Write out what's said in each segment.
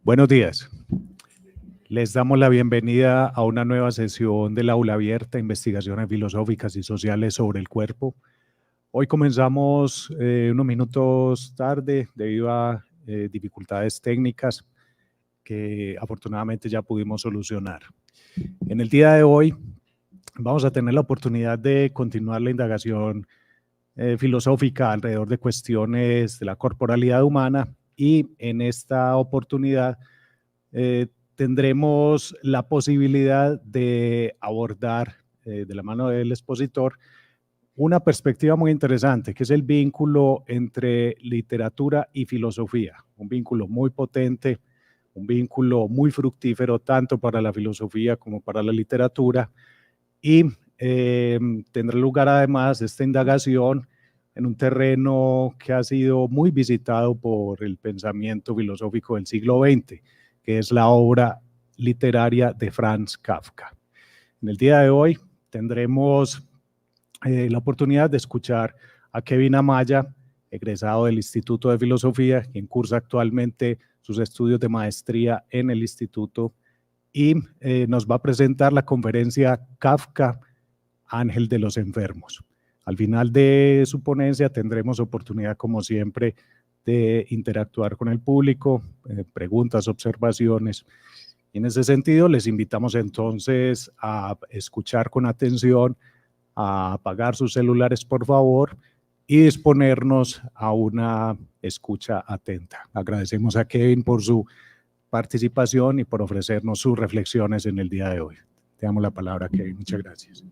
Buenos días. Les damos la bienvenida a una nueva sesión del Aula Abierta, Investigaciones Filosóficas y Sociales sobre el Cuerpo. Hoy comenzamos unos minutos tarde debido a dificultades técnicas que afortunadamente ya pudimos solucionar. En el día de hoy vamos a tener la oportunidad de continuar la indagación filosófica alrededor de cuestiones de la corporalidad humana y en esta oportunidad tendremos la posibilidad de abordar de la mano del expositor una perspectiva muy interesante, que es el vínculo entre literatura y filosofía, un vínculo muy potente, un vínculo muy fructífero tanto para la filosofía como para la literatura, y tendrá lugar además esta indagación en un terreno que ha sido muy visitado por el pensamiento filosófico del siglo XX, que es la obra literaria de Franz Kafka. En el día de hoy tendremos la oportunidad de escuchar a Kevin Amaya, egresado del Instituto de Filosofía, quien cursa actualmente sus estudios de maestría en el instituto, y nos va a presentar la conferencia Kafka, Ángel de los Enfermos. Al final de su ponencia tendremos oportunidad, como siempre, de interactuar con el público, preguntas, observaciones. Y en ese sentido, les invitamos entonces a escuchar con atención, a apagar sus celulares, por favor, y disponernos a una escucha atenta. Agradecemos a Kevin por su participación y por ofrecernos sus reflexiones en el día de hoy. Te damos la palabra, Kevin. Muchas gracias.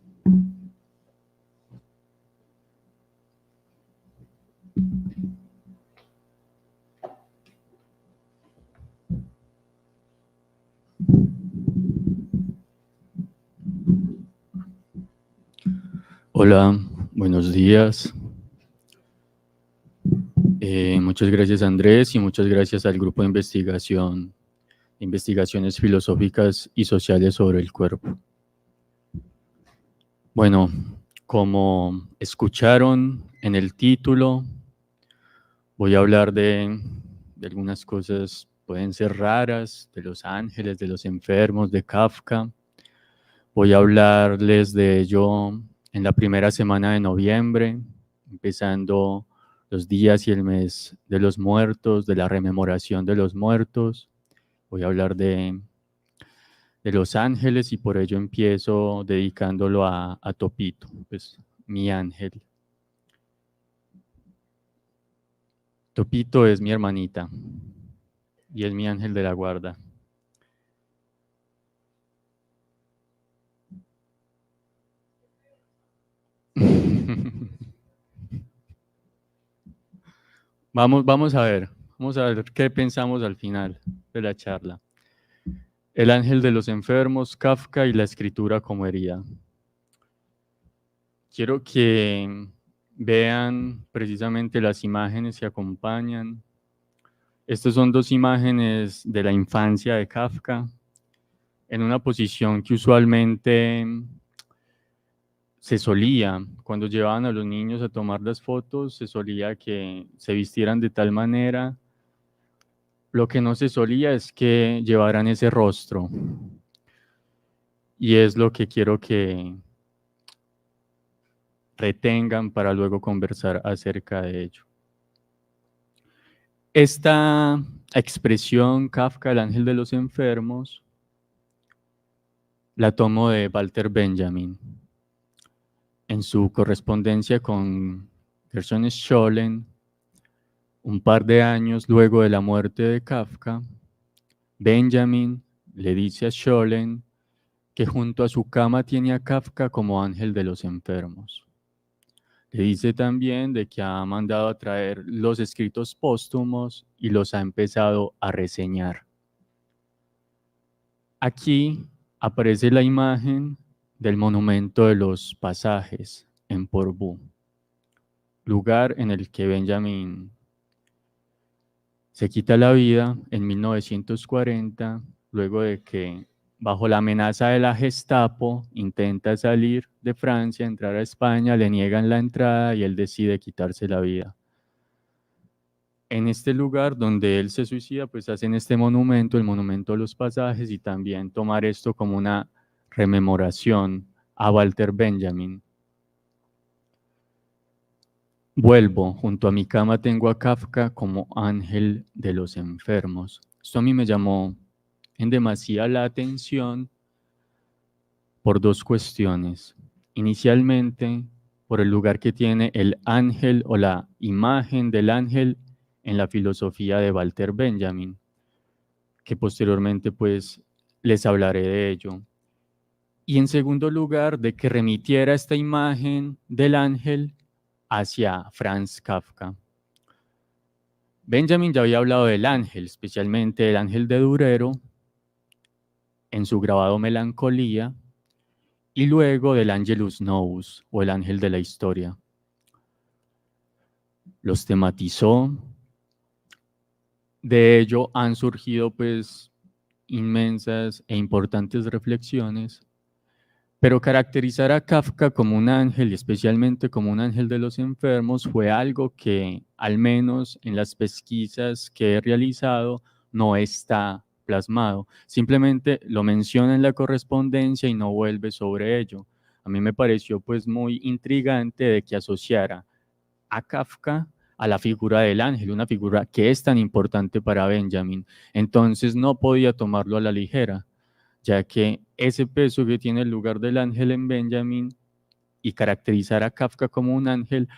Hola, buenos días. Muchas gracias, Andrés, y muchas gracias al grupo de investigaciones filosóficas y sociales sobre el cuerpo. Bueno, como escucharon en el título, voy a hablar de algunas cosas, pueden ser raras, de los ángeles, de los enfermos, de Kafka. Voy a hablarles de ello en la primera semana de noviembre, empezando los días y el mes de los muertos, de la rememoración de los muertos. Voy a hablar de los ángeles y por ello empiezo dedicándolo a Topito, pues mi ángel. Topito es mi hermanita y es mi ángel de la guarda. Vamos a ver qué pensamos al final de la charla. El ángel de los enfermos, Kafka y la escritura como herida. Quiero que vean precisamente las imágenes que acompañan. Estas son dos imágenes de la infancia de Kafka, en una posición que usualmente se solía, cuando llevaban a los niños a tomar las fotos, se solía que se vistieran de tal manera. Lo que no se solía es que llevaran ese rostro. Y es lo que quiero que retengan para luego conversar acerca de ello. Esta expresión, Kafka, el ángel de los enfermos, la tomo de Walter Benjamin. En su correspondencia con Gershon Scholem, un par de años luego de la muerte de Kafka, Benjamin le dice a Scholem que junto a su cama tiene a Kafka como ángel de los enfermos. Le dice también de que ha mandado a traer los escritos póstumos y los ha empezado a reseñar. Aquí aparece la imagen del monumento de los pasajes en Porvoo, lugar en el que Benjamin se quita la vida en 1940, luego de que, bajo la amenaza de la Gestapo, intenta salir de Francia, entrar a España, le niegan la entrada y él decide quitarse la vida. En este lugar donde él se suicida, pues hacen este monumento, el monumento a los pasajes, y también tomar esto como una rememoración a Walter Benjamin. Vuelvo, junto a mi cama tengo a Kafka como ángel de los enfermos. Esto a mí me llamó en demasía la atención por dos cuestiones. Inicialmente, por el lugar que tiene el ángel o la imagen del ángel en la filosofía de Walter Benjamin, que posteriormente pues les hablaré de ello. Y en segundo lugar, de que remitiera esta imagen del ángel hacia Franz Kafka. Benjamin ya había hablado del ángel, especialmente el ángel de Durero, en su grabado Melancolía, y luego del Angelus Novus, o el ángel de la historia. Los tematizó. De ello han surgido pues inmensas e importantes reflexiones, pero caracterizar a Kafka como un ángel, y especialmente como un ángel de los enfermos, fue algo que, al menos en las pesquisas que he realizado, no está plasmado. Simplemente lo menciona en la correspondencia y no vuelve sobre ello. A mí me pareció pues muy intrigante de que asociara a Kafka a la figura del ángel, una figura que es tan importante para Benjamin. Entonces no podía tomarlo a la ligera, ya que ese peso que tiene el lugar del ángel en Benjamin y caracterizar a Kafka como un ángel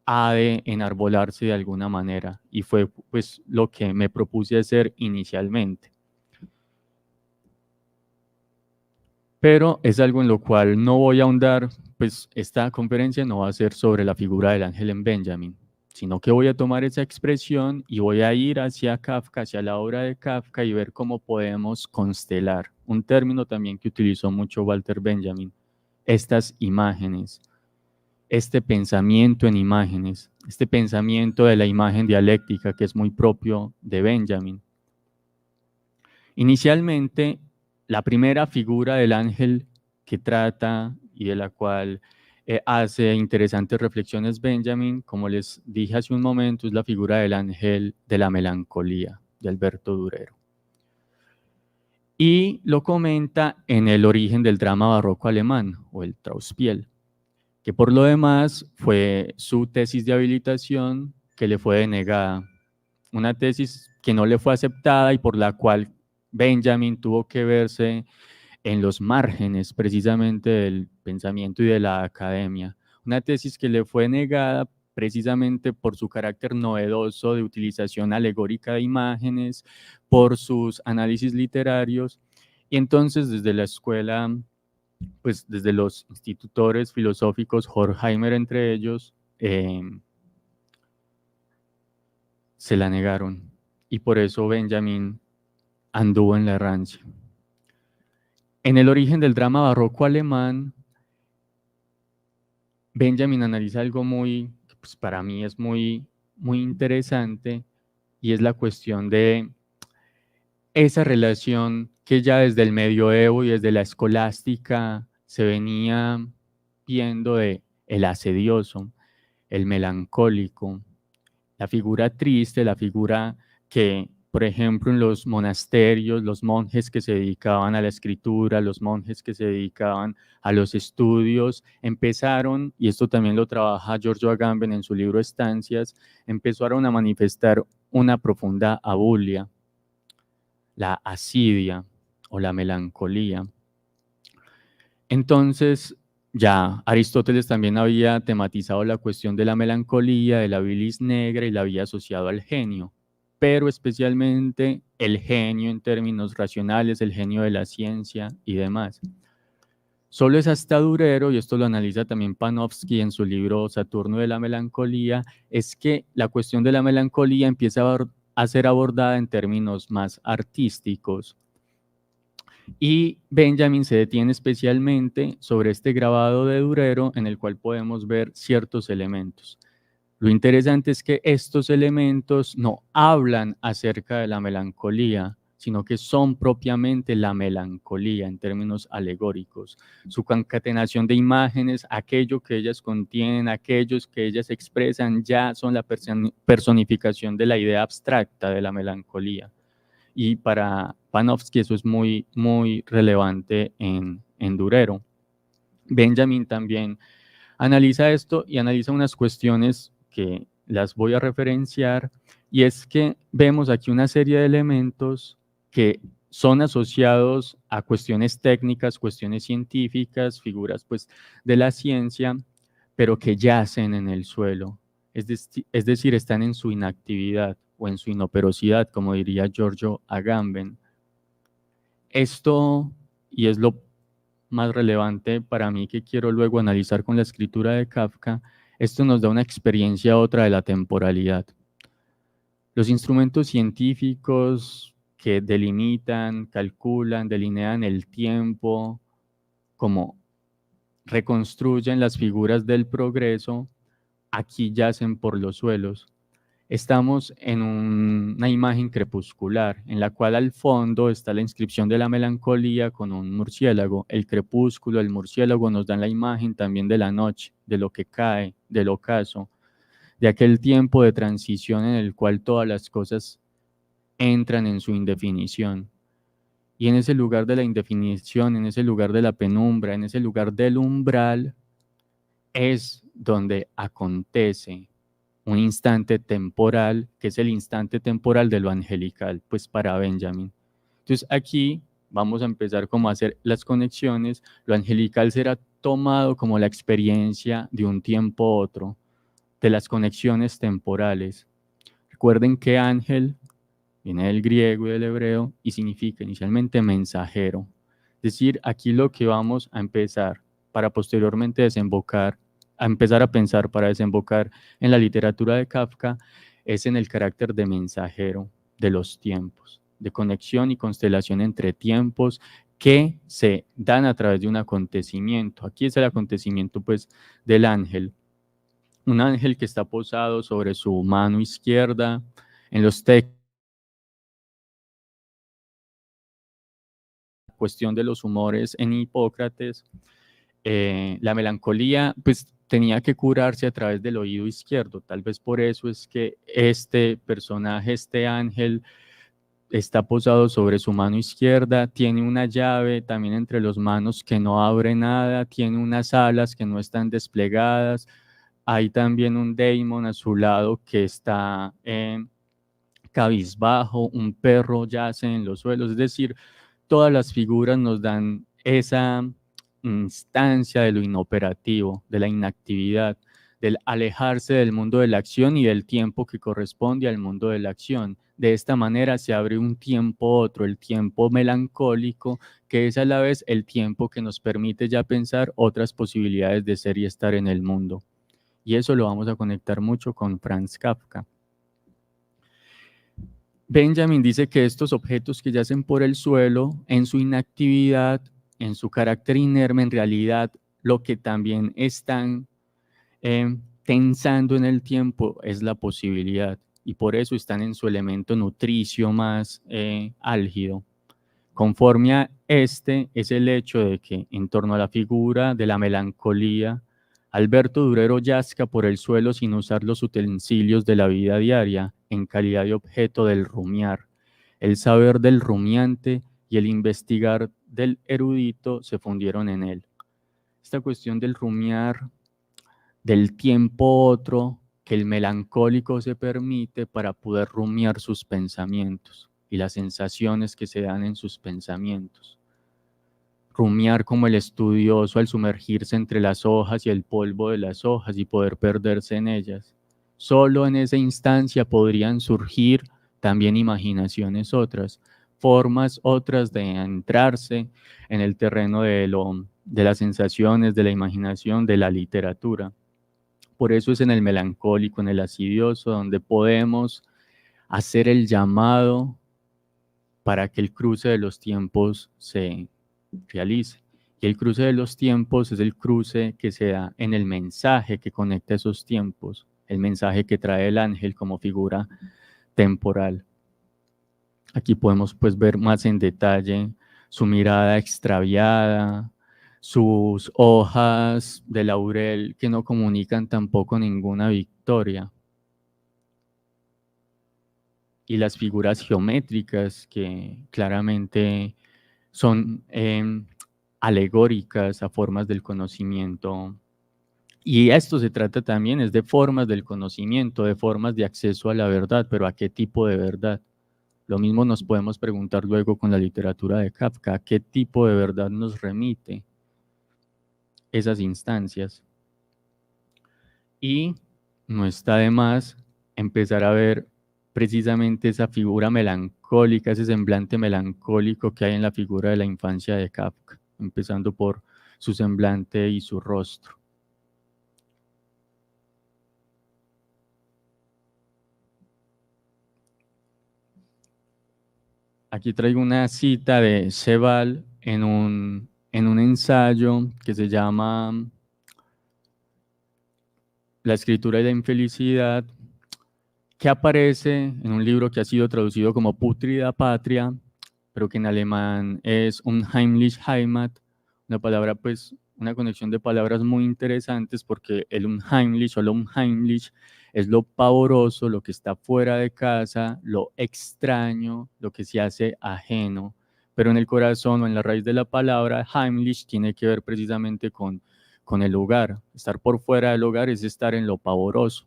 ha de enarbolarse de alguna manera, y fue pues lo que me propuse hacer inicialmente. Pero es algo en lo cual no voy a ahondar, pues esta conferencia no va a ser sobre la figura del ángel en Benjamin, sino que voy a tomar esa expresión y voy a ir hacia Kafka, hacia la obra de Kafka, y ver cómo podemos constelar, un término también que utilizó mucho Walter Benjamin, estas imágenes, este pensamiento en imágenes, este pensamiento de la imagen dialéctica que es muy propio de Benjamin. Inicialmente, la primera figura del ángel que trata y de la cual hace interesantes reflexiones Benjamin, como les dije hace un momento, es la figura del ángel de la melancolía, de Alberto Durero. Y lo comenta en El origen del drama barroco alemán, o el Trauspiel, que por lo demás fue su tesis de habilitación que le fue denegada. Una tesis que no le fue aceptada y por la cual Benjamin tuvo que verse en los márgenes precisamente del pensamiento y de la academia. Una tesis que le fue negada precisamente por su carácter novedoso de utilización alegórica de imágenes, por sus análisis literarios, y entonces desde la escuela, pues desde los institutores filosóficos, Horkheimer entre ellos, se la negaron, y por eso Benjamin anduvo en la errancia. En El origen del drama barroco alemán, Benjamin analiza algo muy, pues para mí es muy interesante, y es la cuestión de esa relación que ya desde el medioevo y desde la escolástica se venía viendo de el asedioso, el melancólico, la figura triste, la figura que, por ejemplo, en los monasterios, los monjes que se dedicaban a la escritura, los monjes que se dedicaban a los estudios, empezaron, y esto también lo trabaja Giorgio Agamben en su libro Estancias, empezaron a manifestar una profunda abulia, la asidia o la melancolía. Entonces, ya Aristóteles también había tematizado la cuestión de la melancolía, de la bilis negra, y la había asociado al genio, pero especialmente el genio en términos racionales, el genio de la ciencia y demás. Solo es hasta Durero, y esto lo analiza también Panofsky en su libro Saturno de la melancolía, es que la cuestión de la melancolía empieza a ser abordada en términos más artísticos. Y Benjamin se detiene especialmente sobre este grabado de Durero, en el cual podemos ver ciertos elementos. Lo interesante es que estos elementos no hablan acerca de la melancolía, sino que son propiamente la melancolía en términos alegóricos. Su concatenación de imágenes, aquello que ellas contienen, aquellos que ellas expresan, ya son la personificación de la idea abstracta de la melancolía. Y para Panofsky eso es muy, muy relevante en Durero. Benjamin también analiza esto y analiza unas cuestiones que las voy a referenciar, y es que vemos aquí una serie de elementos que son asociados a cuestiones técnicas, cuestiones científicas, figuras pues de la ciencia, pero que yacen en el suelo, es decir, están en su inactividad o en su inoperosidad, como diría Giorgio Agamben. Esto, y es lo más relevante para mí que quiero luego analizar con la escritura de Kafka, esto nos da una experiencia otra de la temporalidad. Los instrumentos científicos que delimitan, calculan, delinean el tiempo, como reconstruyen las figuras del progreso, aquí yacen por los suelos. Estamos en una imagen crepuscular, en la cual al fondo está la inscripción de la melancolía con un murciélago. El crepúsculo, el murciélago nos dan la imagen también de la noche, de lo que cae, del ocaso, de aquel tiempo de transición en el cual todas las cosas entran en su indefinición. Y en ese lugar de la indefinición, en ese lugar de la penumbra, en ese lugar del umbral, es donde acontece un instante temporal, que es el instante temporal de lo angelical, pues para Benjamin. Entonces aquí vamos a empezar como a hacer las conexiones. Lo angelical será tomado como la experiencia de un tiempo a otro, de las conexiones temporales. Recuerden que ángel viene del griego y del hebreo y significa inicialmente mensajero. Es decir, aquí lo que vamos a empezar para posteriormente desembocar, a empezar a pensar para desembocar en la literatura de Kafka, es en el carácter de mensajero de los tiempos, de conexión y constelación entre tiempos que se dan a través de un acontecimiento. Aquí es el acontecimiento pues del ángel. Un ángel que está posado sobre su mano izquierda. En los textos, cuestión de los humores en Hipócrates, la melancolía pues tenía que curarse a través del oído izquierdo. Tal vez por eso es que este personaje, este ángel, está posado sobre su mano izquierda, tiene una llave también entre las manos que no abre nada, tiene unas alas que no están desplegadas, hay también un daimon a su lado que está cabizbajo, un perro yace en los suelos, es decir, todas las figuras nos dan esa instancia de lo inoperativo, de la inactividad, del alejarse del mundo de la acción y del tiempo que corresponde al mundo de la acción. De esta manera se abre un tiempo otro, el tiempo melancólico, que es a la vez el tiempo que nos permite ya pensar otras posibilidades de ser y estar en el mundo. Y eso lo vamos a conectar mucho con Franz Kafka. Benjamin dice que estos objetos que yacen por el suelo, en su inactividad, en su carácter inerme, en realidad lo que también están tensando en el tiempo es la posibilidad, y por eso están en su elemento nutricio más álgido. Conforme a este es el hecho de que en torno a la figura de la melancolía, Alberto Durero yazca por el suelo sin usar los utensilios de la vida diaria, en calidad de objeto del rumiar. El saber del rumiante y el investigar del erudito se fundieron en él. Esta cuestión del rumiar, del tiempo otro, que el melancólico se permite para poder rumiar sus pensamientos y las sensaciones que se dan en sus pensamientos. Rumiar como el estudioso al sumergirse entre las hojas y el polvo de las hojas y poder perderse en ellas. Solo en esa instancia podrían surgir también imaginaciones otras, formas otras de entrarse en el terreno de las sensaciones, de la imaginación, de la literatura. Por eso es en el melancólico, en el asidioso, donde podemos hacer el llamado para que el cruce de los tiempos se realice. Y el cruce de los tiempos es el cruce que se da en el mensaje que conecta esos tiempos, el mensaje que trae el ángel como figura temporal. Aquí podemos pues ver más en detalle su mirada extraviada, sus hojas de laurel que no comunican tampoco ninguna victoria, y las figuras geométricas que claramente son alegóricas a formas del conocimiento. Y esto se trata también, es de formas del conocimiento, de formas de acceso a la verdad, pero ¿a qué tipo de verdad? Lo mismo nos podemos preguntar luego con la literatura de Kafka, ¿a qué tipo de verdad nos remite esas instancias? Y no está de más empezar a ver precisamente esa figura melancólica, ese semblante melancólico que hay en la figura de la infancia de Kafka, empezando por su semblante y su rostro. Aquí traigo una cita de Sebald en un ensayo que se llama La escritura y la infelicidad, que aparece en un libro que ha sido traducido como Pútrida Patria, pero que en alemán es Unheimlich Heimat, una palabra, pues, una conexión de palabras muy interesantes, porque el Unheimlich o lo Unheimlich es lo pavoroso, lo que está fuera de casa, lo extraño, lo que se hace ajeno, pero en el corazón o en la raíz de la palabra, Heimlich tiene que ver precisamente con el hogar. Estar por fuera del hogar es estar en lo pavoroso.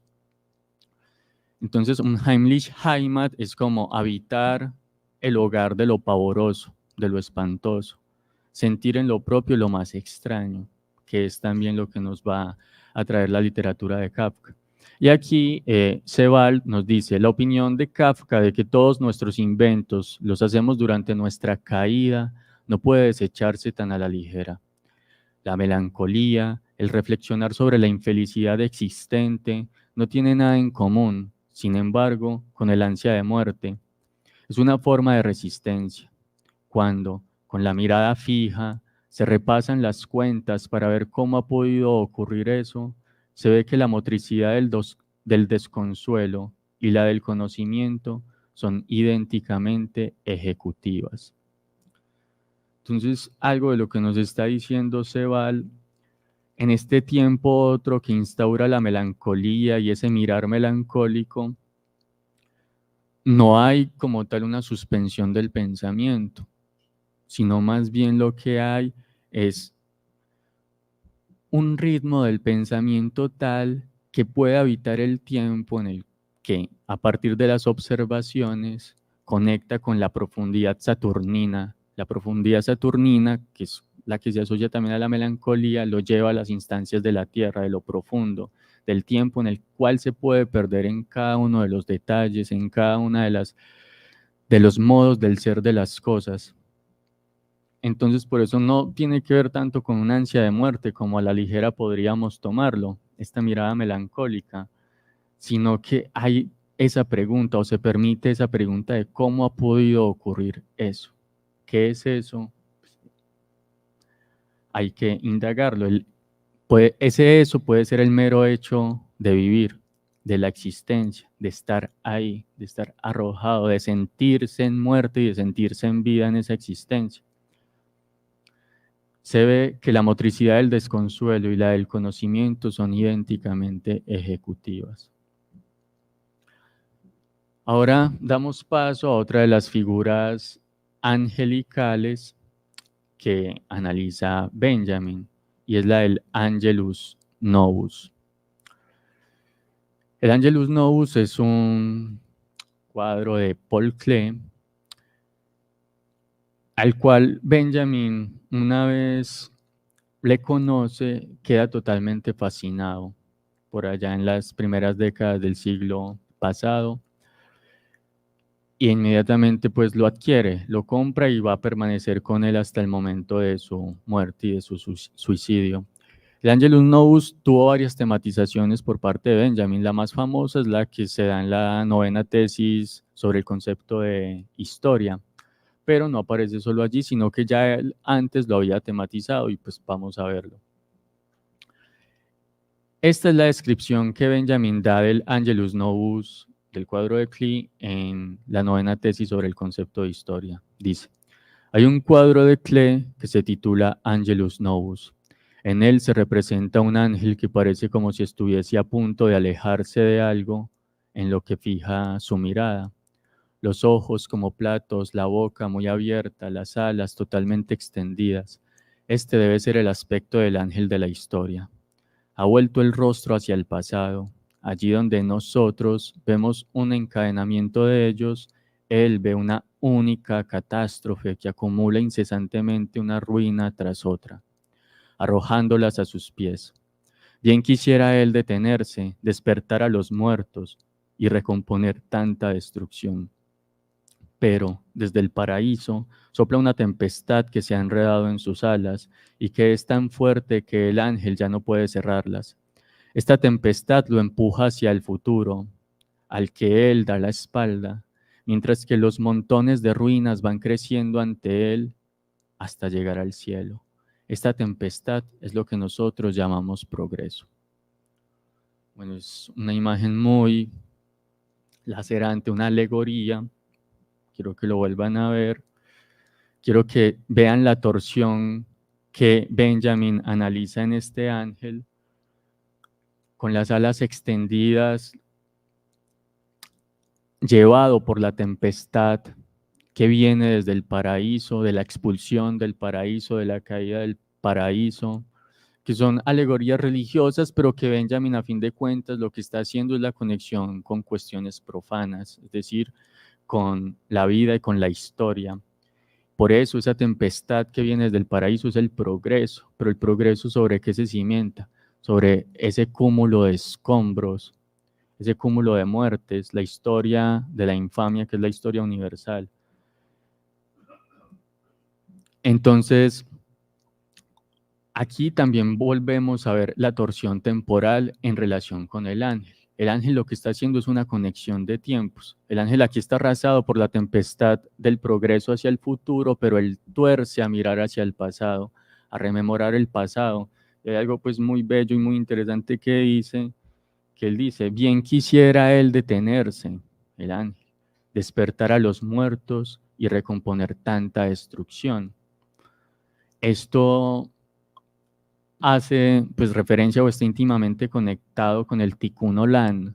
Entonces, un Heimlich Heimat es como habitar el hogar de lo pavoroso, de lo espantoso, sentir en lo propio lo más extraño, que es también lo que nos va a traer la literatura de Kafka. Y aquí Sebald nos dice, la opinión de Kafka de que todos nuestros inventos los hacemos durante nuestra caída no puede desecharse tan a la ligera. La melancolía, el reflexionar sobre la infelicidad existente, no tiene nada en común, sin embargo, con el ansia de muerte. Es una forma de resistencia. Cuando, con la mirada fija, se repasan las cuentas para ver cómo ha podido ocurrir eso, se ve que la motricidad del desconsuelo y la del conocimiento son idénticamente ejecutivas. Entonces, algo de lo que nos está diciendo Sebald, en este tiempo otro que instaura la melancolía y ese mirar melancólico, no hay como tal una suspensión del pensamiento, sino más bien lo que hay es un ritmo del pensamiento tal que puede habitar el tiempo en el que, a partir de las observaciones, conecta con la profundidad saturnina. La profundidad saturnina, que es la que se asocia también a la melancolía, lo lleva a las instancias de la tierra, de lo profundo, del tiempo en el cual se puede perder en cada uno de los detalles, en cada una de los modos del ser de las cosas. Entonces, por eso no tiene que ver tanto con una ansia de muerte como a la ligera podríamos tomarlo, esta mirada melancólica, sino que hay esa pregunta o se permite esa pregunta de cómo ha podido ocurrir eso. ¿Qué es eso? Hay que indagarlo. Eso puede ser el mero hecho de vivir, de la existencia, de estar ahí, de estar arrojado, de sentirse en muerte y de sentirse en vida en esa existencia. Se ve que la motricidad del desconsuelo y la del conocimiento son idénticamente ejecutivas. Ahora damos paso a otra de las figuras angelicales que analiza Benjamin, y es la del Angelus Novus. El Angelus Novus es un cuadro de Paul Klee, al cual Benjamin, una vez le conoce, queda totalmente fascinado por allá en las primeras décadas del siglo pasado, y inmediatamente pues lo adquiere, lo compra y va a permanecer con él hasta el momento de su muerte y de su suicidio. El Angelus Novus tuvo varias tematizaciones por parte de Benjamin. La más famosa es la que se da en la 9ª tesis sobre el concepto de historia, pero no aparece solo allí, sino que ya él antes lo había tematizado y pues vamos a verlo. Esta es la descripción que Benjamin da del Angelus Novus del cuadro de Klee en la 9ª tesis sobre el concepto de historia. Dice: hay un cuadro de Klee que se titula Angelus Novus. En él se representa un ángel que parece como si estuviese a punto de alejarse de algo en lo que fija su mirada. Los ojos como platos, la boca muy abierta, las alas totalmente extendidas. Este debe ser el aspecto del ángel de la historia. Ha vuelto el rostro hacia el pasado. Allí donde nosotros vemos un encadenamiento de ellos, él ve una única catástrofe que acumula incesantemente una ruina tras otra, arrojándolas a sus pies. Bien quisiera él detenerse, despertar a los muertos y recomponer tanta destrucción. Pero desde el paraíso sopla una tempestad que se ha enredado en sus alas y que es tan fuerte que el ángel ya no puede cerrarlas. Esta tempestad lo empuja hacia el futuro, al que él da la espalda, mientras que los montones de ruinas van creciendo ante él hasta llegar al cielo. Esta tempestad es lo que nosotros llamamos progreso. Bueno, es una imagen muy lacerante, una alegoría. Quiero que lo vuelvan a ver. Quiero que vean la torsión que Benjamin analiza en este ángel, con las alas extendidas, llevado por la tempestad que viene desde el paraíso, de la expulsión del paraíso, de la caída del paraíso, que son alegorías religiosas, pero que Benjamin, a fin de cuentas, lo que está haciendo es la conexión con cuestiones profanas, es decir, con la vida y con la historia. Por eso esa tempestad que viene desde el paraíso es el progreso, pero el progreso ¿sobre qué se cimienta? Sobre ese cúmulo de escombros, ese cúmulo de muertes, la historia de la infamia, que es la historia universal. Entonces, aquí también volvemos a ver la torsión temporal en relación con el ángel. El ángel lo que está haciendo es una conexión de tiempos. El ángel aquí está arrasado por la tempestad del progreso hacia el futuro, pero él tuerce a mirar hacia el pasado, a rememorar el pasado. Y hay algo pues muy bello y muy interesante que él dice, bien quisiera él detenerse, el ángel, despertar a los muertos y recomponer tanta destrucción. Esto hace pues referencia o está íntimamente conectado con el Tikkun Olam,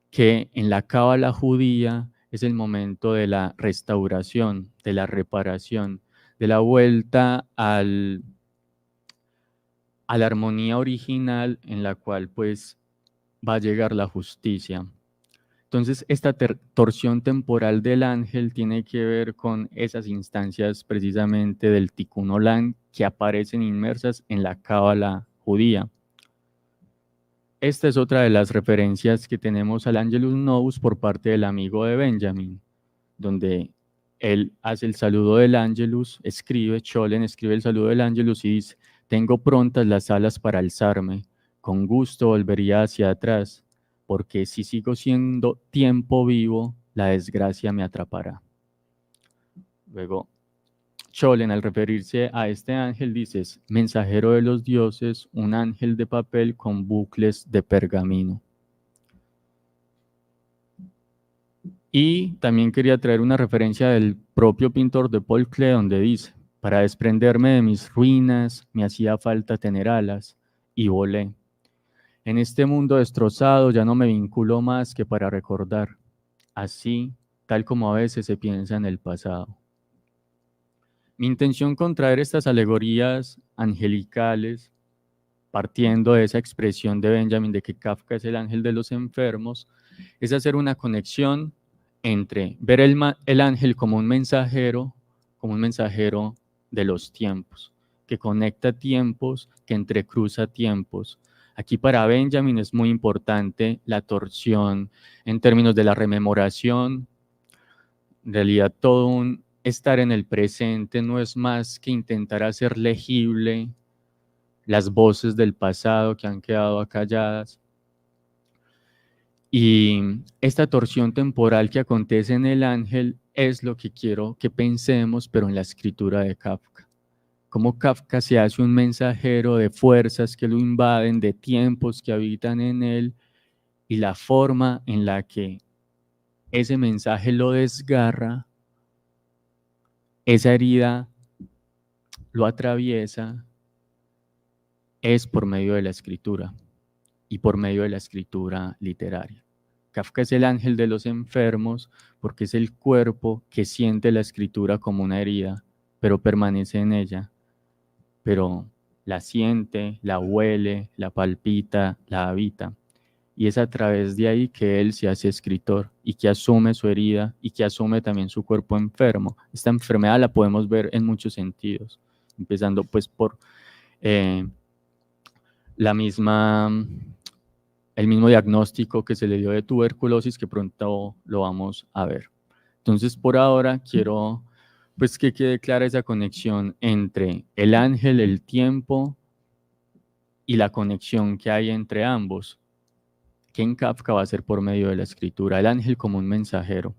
que en la cábala judía es el momento de la restauración, de la reparación, de la vuelta a la armonía original en la cual pues va a llegar la justicia. Entonces, esta torsión temporal del ángel tiene que ver con esas instancias precisamente del Tikkun Olam que aparecen inmersas en la cábala judía. Esta es otra de las referencias que tenemos al Angelus Novus por parte del amigo de Benjamin, donde él hace el saludo del Angelus, Scholem escribe el saludo del Angelus y dice, tengo prontas las alas para alzarme, con gusto volvería hacia atrás, porque si sigo siendo tiempo vivo, la desgracia me atrapará. Luego, Scholem, al referirse a este ángel, dice, mensajero de los dioses, un ángel de papel con bucles de pergamino. Y también quería traer una referencia del propio pintor de Paul Klee, donde dice, para desprenderme de mis ruinas, me hacía falta tener alas, y volé. En este mundo destrozado ya no me vinculo más que para recordar, así, tal como a veces se piensa en el pasado. Mi intención con traer estas alegorías angelicales, partiendo de esa expresión de Benjamin de que Kafka es el ángel de los enfermos, es hacer una conexión entre ver el ángel como un mensajero de los tiempos, que conecta tiempos, que entrecruza tiempos. Aquí para Benjamin es muy importante la torsión en términos de la rememoración. En realidad todo un estar en el presente no es más que intentar hacer legible las voces del pasado que han quedado acalladas. Y esta torsión temporal que acontece en el ángel es lo que quiero que pensemos, pero en la escritura de Kafka. cómo Kafka se hace un mensajero de fuerzas que lo invaden, de tiempos que habitan en él, y la forma en la que ese mensaje lo desgarra, esa herida lo atraviesa, es por medio de la escritura y por medio de la escritura literaria. Kafka es el ángel de los enfermos porque es el cuerpo que siente la escritura como una herida, pero permanece en ella, pero la siente, la huele, la palpita, la habita. Y es a través de ahí que él se hace escritor y que asume su herida y que asume también su cuerpo enfermo. Esta enfermedad la podemos ver en muchos sentidos, empezando pues por el mismo diagnóstico que se le dio de tuberculosis, que pronto lo vamos a ver. Entonces, por ahora quiero pues que quede clara esa conexión entre el ángel, el tiempo y la conexión que hay entre ambos, que en Kafka va a ser por medio de la escritura, el ángel como un mensajero.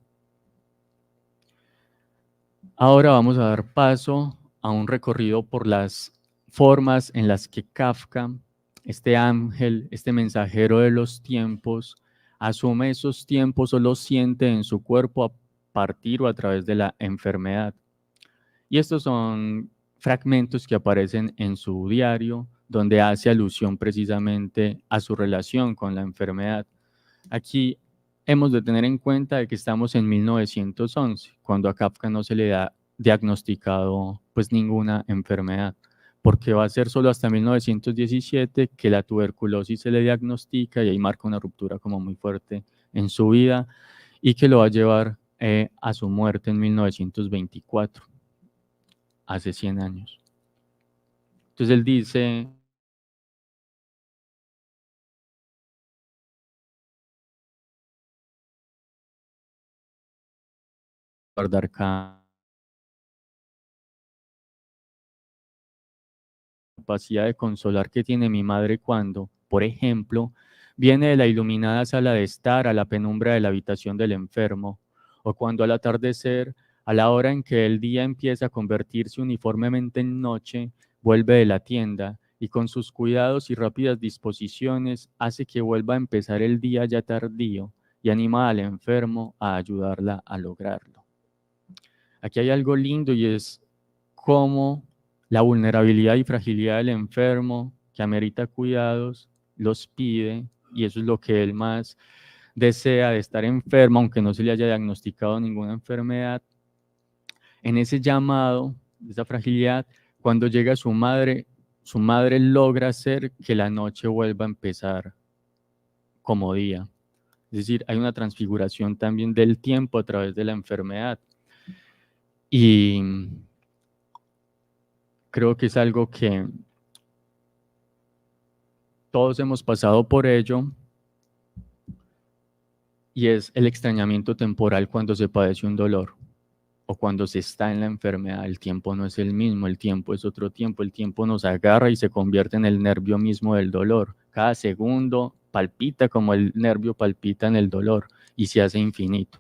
Ahora vamos a dar paso a un recorrido por las formas en las que Kafka, este ángel, este mensajero de los tiempos, asume esos tiempos o los siente en su cuerpo a partir o a través de la enfermedad. Y estos son fragmentos que aparecen en su diario, donde hace alusión precisamente a su relación con la enfermedad. Aquí hemos de tener en cuenta de que estamos en 1911, cuando a Kafka no se le da diagnosticado pues ninguna enfermedad, porque va a ser solo hasta 1917 que la tuberculosis se le diagnostica y ahí marca una ruptura como muy fuerte en su vida y que lo va a llevar a su muerte en 1924, hace 100 años. Entonces él dice: guardar capacidad de consolar que tiene mi madre cuando, por ejemplo, viene de la iluminada sala de estar a la penumbra de la habitación del enfermo, o cuando al atardecer, a la hora en que el día empieza a convertirse uniformemente en noche, vuelve de la tienda y con sus cuidados y rápidas disposiciones hace que vuelva a empezar el día ya tardío y anima al enfermo a ayudarla a lograrlo. Aquí hay algo lindo y es cómo la vulnerabilidad y fragilidad del enfermo, que amerita cuidados, los pide, y eso es lo que él más desea, de estar enfermo, aunque no se le haya diagnosticado ninguna enfermedad. En ese llamado, esa fragilidad, cuando llega su madre logra hacer que la noche vuelva a empezar como día. Es decir, hay una transfiguración también del tiempo a través de la enfermedad. Y creo que es algo que todos hemos pasado por ello, y es el extrañamiento temporal cuando se padece un dolor o cuando se está en la enfermedad. El tiempo no es el mismo, el tiempo es otro tiempo, el tiempo nos agarra y se convierte en el nervio mismo del dolor. Cada segundo palpita como el nervio palpita en el dolor y se hace infinito.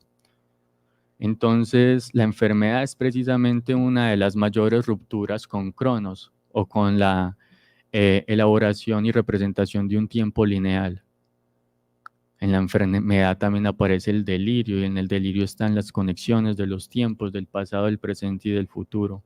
Entonces, la enfermedad es precisamente una de las mayores rupturas con Cronos o con la elaboración y representación de un tiempo lineal. En la enfermedad también aparece el delirio, y en el delirio están las conexiones de los tiempos, del pasado, del presente y del futuro.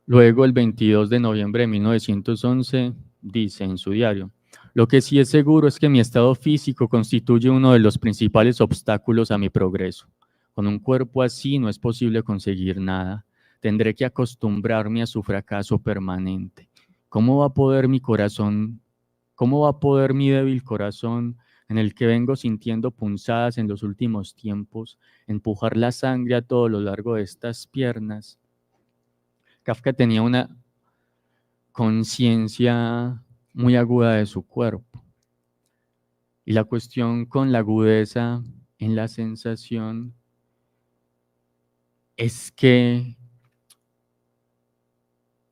Luego, el 22 de noviembre de 1911, dice en su diario: lo que sí es seguro es que mi estado físico constituye uno de los principales obstáculos a mi progreso. Con un cuerpo así no es posible conseguir nada. Tendré que acostumbrarme a su fracaso permanente. ¿Cómo va a poder mi débil corazón, en el que vengo sintiendo punzadas en los últimos tiempos, empujar la sangre a todo lo largo de estas piernas? Kafka tenía una conciencia muy aguda de su cuerpo. Y la cuestión con la agudeza en la sensación es que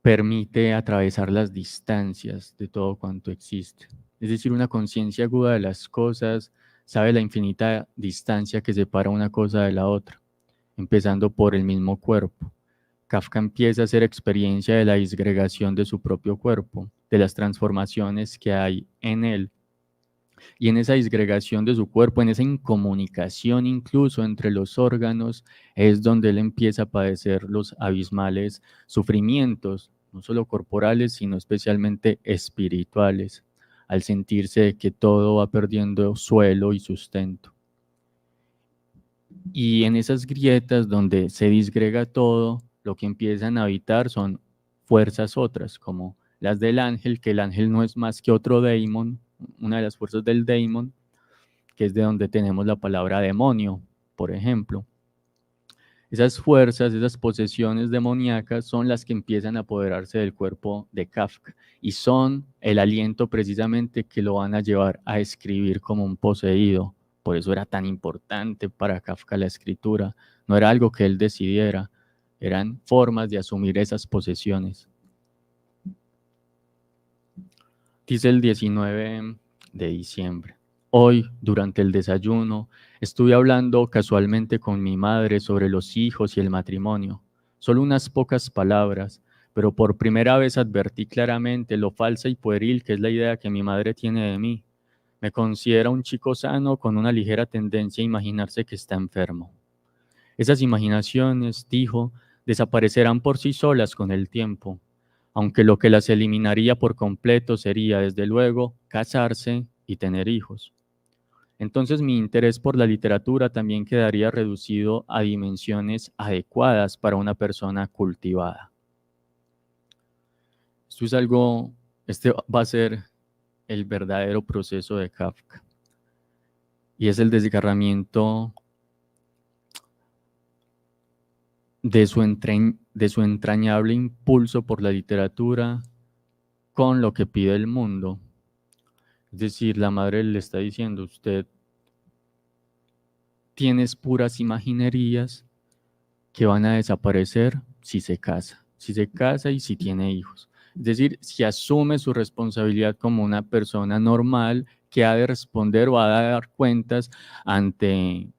permite atravesar las distancias de todo cuanto existe. Es decir, una conciencia aguda de las cosas sabe la infinita distancia que separa una cosa de la otra, empezando por el mismo cuerpo. Kafka empieza a hacer experiencia de la disgregación de su propio cuerpo, de las transformaciones que hay en él. Y en esa disgregación de su cuerpo, en esa incomunicación incluso entre los órganos, es donde él empieza a padecer los abismales sufrimientos, no solo corporales, sino especialmente espirituales, al sentirse que todo va perdiendo suelo y sustento. Y en esas grietas donde se disgrega todo, lo que empiezan a habitar son fuerzas otras, como las del ángel, que el ángel no es más que otro daemon, una de las fuerzas del daemon, que es de donde tenemos la palabra demonio, por ejemplo. Esas fuerzas, esas posesiones demoníacas son las que empiezan a apoderarse del cuerpo de Kafka y son el aliento precisamente que lo van a llevar a escribir como un poseído. Por eso era tan importante para Kafka la escritura. No era algo que él decidiera, eran formas de asumir esas posesiones. Dice el 19 de diciembre. Hoy, durante el desayuno, estuve hablando casualmente con mi madre sobre los hijos y el matrimonio. Solo unas pocas palabras, pero por primera vez advertí claramente lo falsa y pueril que es la idea que mi madre tiene de mí. Me considera un chico sano con una ligera tendencia a imaginarse que está enfermo. Esas imaginaciones, dijo, desaparecerán por sí solas con el tiempo, aunque lo que las eliminaría por completo sería, desde luego, casarse y tener hijos. Entonces mi interés por la literatura también quedaría reducido a dimensiones adecuadas para una persona cultivada. Esto es algo, este va a ser el verdadero proceso de Kafka. Y es el desgarramiento de su entrañable impulso por la literatura con lo que pide el mundo. Es decir, la madre le está diciendo, usted tienes puras imaginerías que van a desaparecer si se casa y si tiene hijos. Es decir, si asume su responsabilidad como una persona normal que ha de responder o ha de dar cuentas ante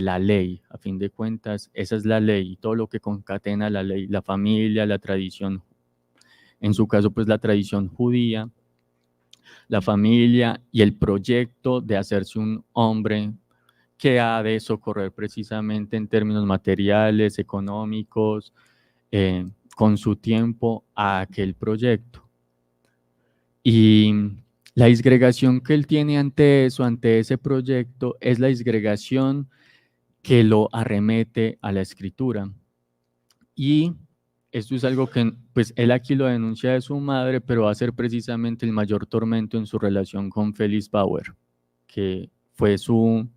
la ley. A fin de cuentas, esa es la ley y todo lo que concatena la ley, la familia, la tradición, en su caso, pues la tradición judía, la familia y el proyecto de hacerse un hombre que ha de socorrer precisamente en términos materiales, económicos, con su tiempo a aquel proyecto. Y la disgregación que él tiene ante eso, ante ese proyecto, es la disgregación que lo arremete a la escritura. Y esto es algo que pues, él aquí lo denuncia de su madre, pero va a ser precisamente el mayor tormento en su relación con Félix Bauer, que fue su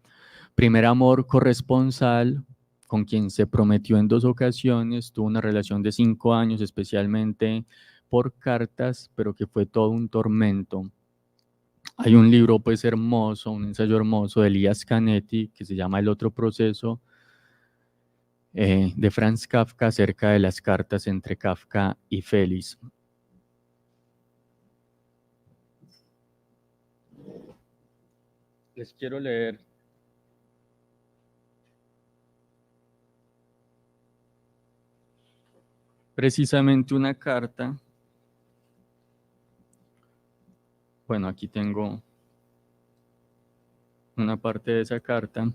primer amor corresponsal, con quien se prometió en 2 ocasiones, tuvo una relación de 5 años, especialmente por cartas, pero que fue todo un tormento. Hay un libro pues hermoso, un ensayo hermoso de Elias Canetti, que se llama El otro proceso, de Franz Kafka, acerca de las cartas entre Kafka y Félix. Les quiero leer precisamente una carta. Bueno, aquí tengo una parte de esa carta.